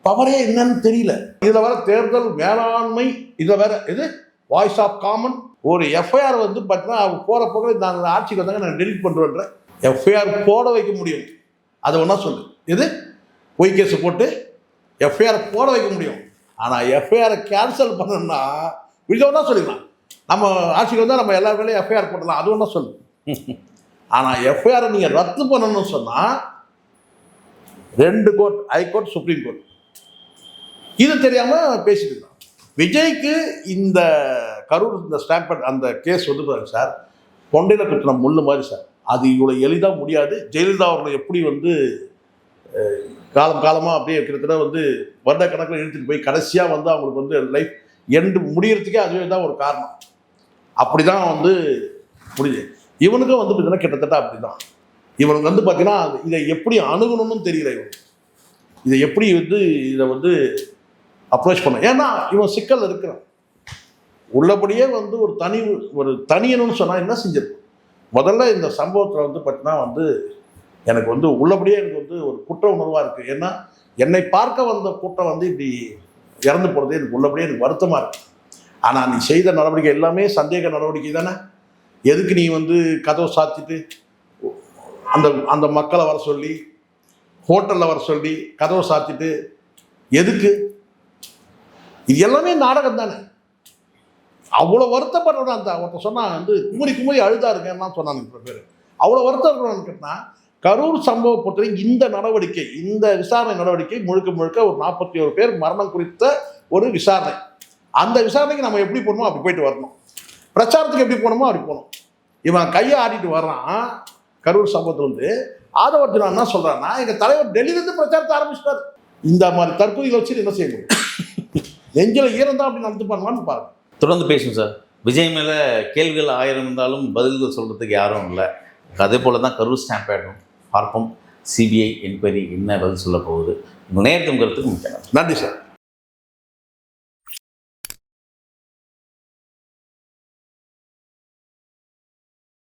பவரே என்னன்னு தெரியல. இதில் வேற தேர்தல் மேலாண்மை, இதில் வேற இது வாய்ஸ் ஆஃப் காமன். ஒரு எஃப்ஐஆர் வந்து பார்த்தீங்கன்னா அவங்க போகிற போக நான் ஆட்சிக்கு வந்தாங்க நான் டெலிட் பண்ணுறேன். எஃப்ஐஆர் போட வைக்க முடியும், அதை ஒன்றா சொல்லு. இது பொய் கேஸு போட்டு எஃப்ஐஆர் போட வைக்க முடியும். ஆனால் எஃப்ஐஆரை கேன்சல் பண்ணணும்னா விழுந்தவனா சொல்லிடலாம். நம்ம ஆட்சிக்கு வந்தால் நம்ம எல்லா வேலையும் எஃப்ஐஆர் போடலாம், அது ஒன்றும் சொல்லு. ஆனால் எஃப்ஐஆரை நீங்கள் ரத்து பண்ணணும்னு சொன்னால் 2 கோர்ட், ஹைகோர்ட், சுப்ரீம் கோர்ட், இது தெரியாமல் பேசிட்டு இருக்கான். விஜய்க்கு இந்த கரூர் இந்த ஸ்டாம்பர்ட் அந்த கேஸ் வந்து பாருங்க சார், கொண்டையில் குத்தின முள்ளு மாதிரி சார். அது இவ்வளோ எளிதாக முடியாது. ஜெயலலிதா அவர்களை எப்படி வந்து காலமாக அப்படியே கிட்டத்தட்ட வந்து வருட கணக்கில் இழுத்துட்டு போய் கடைசியாக வந்து அவங்களுக்கு வந்து லைஃப் எண்டு முடியறதுக்கே அதுவே தான் ஒரு காரணம். அப்படி தான் வந்து முடியுது. இவனுக்கும் வந்து பார்த்தீங்கன்னா கிட்டத்தட்ட அப்படி தான். இவனுக்கு வந்து பார்த்தீங்கன்னா இதை எப்படி அணுகணும்னு தெரியல. இதை எப்படி வந்து இதை வந்து அப்ரோச் பண்ண, ஏன்னா இவன் சிக்கல் இருக்கிறான். உள்ளபடியே வந்து ஒரு தனியனுன்னு சொன்னால் என்ன செஞ்சிருக்கும். முதல்ல இந்த சம்பவத்தில் வந்து பார்த்தீங்கன்னா வந்து எனக்கு வந்து உள்ளபடியே எனக்கு வந்து ஒரு குற்ற உணர்வாக இருக்குது. ஏன்னா என்னை பார்க்க வந்த கூட்டம் வந்து இப்படி இறந்து போகிறது எனக்கு உள்ளபடியே எனக்கு வருத்தமாக இருக்குது. ஆனால் நீ செய்த நடவடிக்கை எல்லாமே சந்தேக நடவடிக்கை தானே. எதுக்கு நீ வந்து கதவை சாத்திட்டு அந்த மக்களை வர சொல்லி ஹோட்டலில் வர சொல்லி கதவை சாத்திட்டு எதுக்கு? இது எல்லாமே நாடகம் தானே. அவ்வளோ வருத்தப்படுறோம். அந்த ஒருத்தர் சொன்னான் வந்து குமுறி அழுதாருங்கன்னா சொன்னாங்க சில பேர். அவ்வளோ வருத்தம் இருக்கிறோன்னு கேட்டால் கரூர் சம்பவம் பொறுத்தவரைக்கும் இந்த நடவடிக்கை, இந்த விசாரணை நடவடிக்கை முழுக்க ஒரு 41 பேர் மரணம் குறித்த ஒரு விசாரணை. அந்த விசாரணைக்கு நம்ம எப்படி போகணுமோ அப்படி போயிட்டு வரணும். பிரச்சாரத்துக்கு எப்படி போகணுமோ அப்படி போகணும். இவன் கையை ஆடிட்டு வர்றான். கரூர் சம்பவத்தில் வந்து ஆதவர்ஜுனா என்ன சொல்கிறான்னா, எங்கள் தலைவர் டெல்லியிலேருந்து பிரச்சாரத்தை ஆரம்பிச்சிட்டார். இந்த மாதிரி தற்கொலைகளை வச்சு என்ன செய்ய முடியும்? நெஞ்சில் ஈரம் தான் அப்படி நடந்து பண்ணுவான்னு பாருங்க. தொடர்ந்து பேசும் சார். விஜய் மேலே கேள்விகள் 1000 இருந்தாலும் பதில்கள் சொல்கிறதுக்கு யாரும் இல்லை. அதே போல் தான் கரூர் ஸ்டாம்பேடும் பார்ப்போம். சிபிஐ என்கொயரி என்ன பதில் சொல்ல போகுது. உங்கள் நேரத்துக்கு முக்கியம். நன்றி சார்.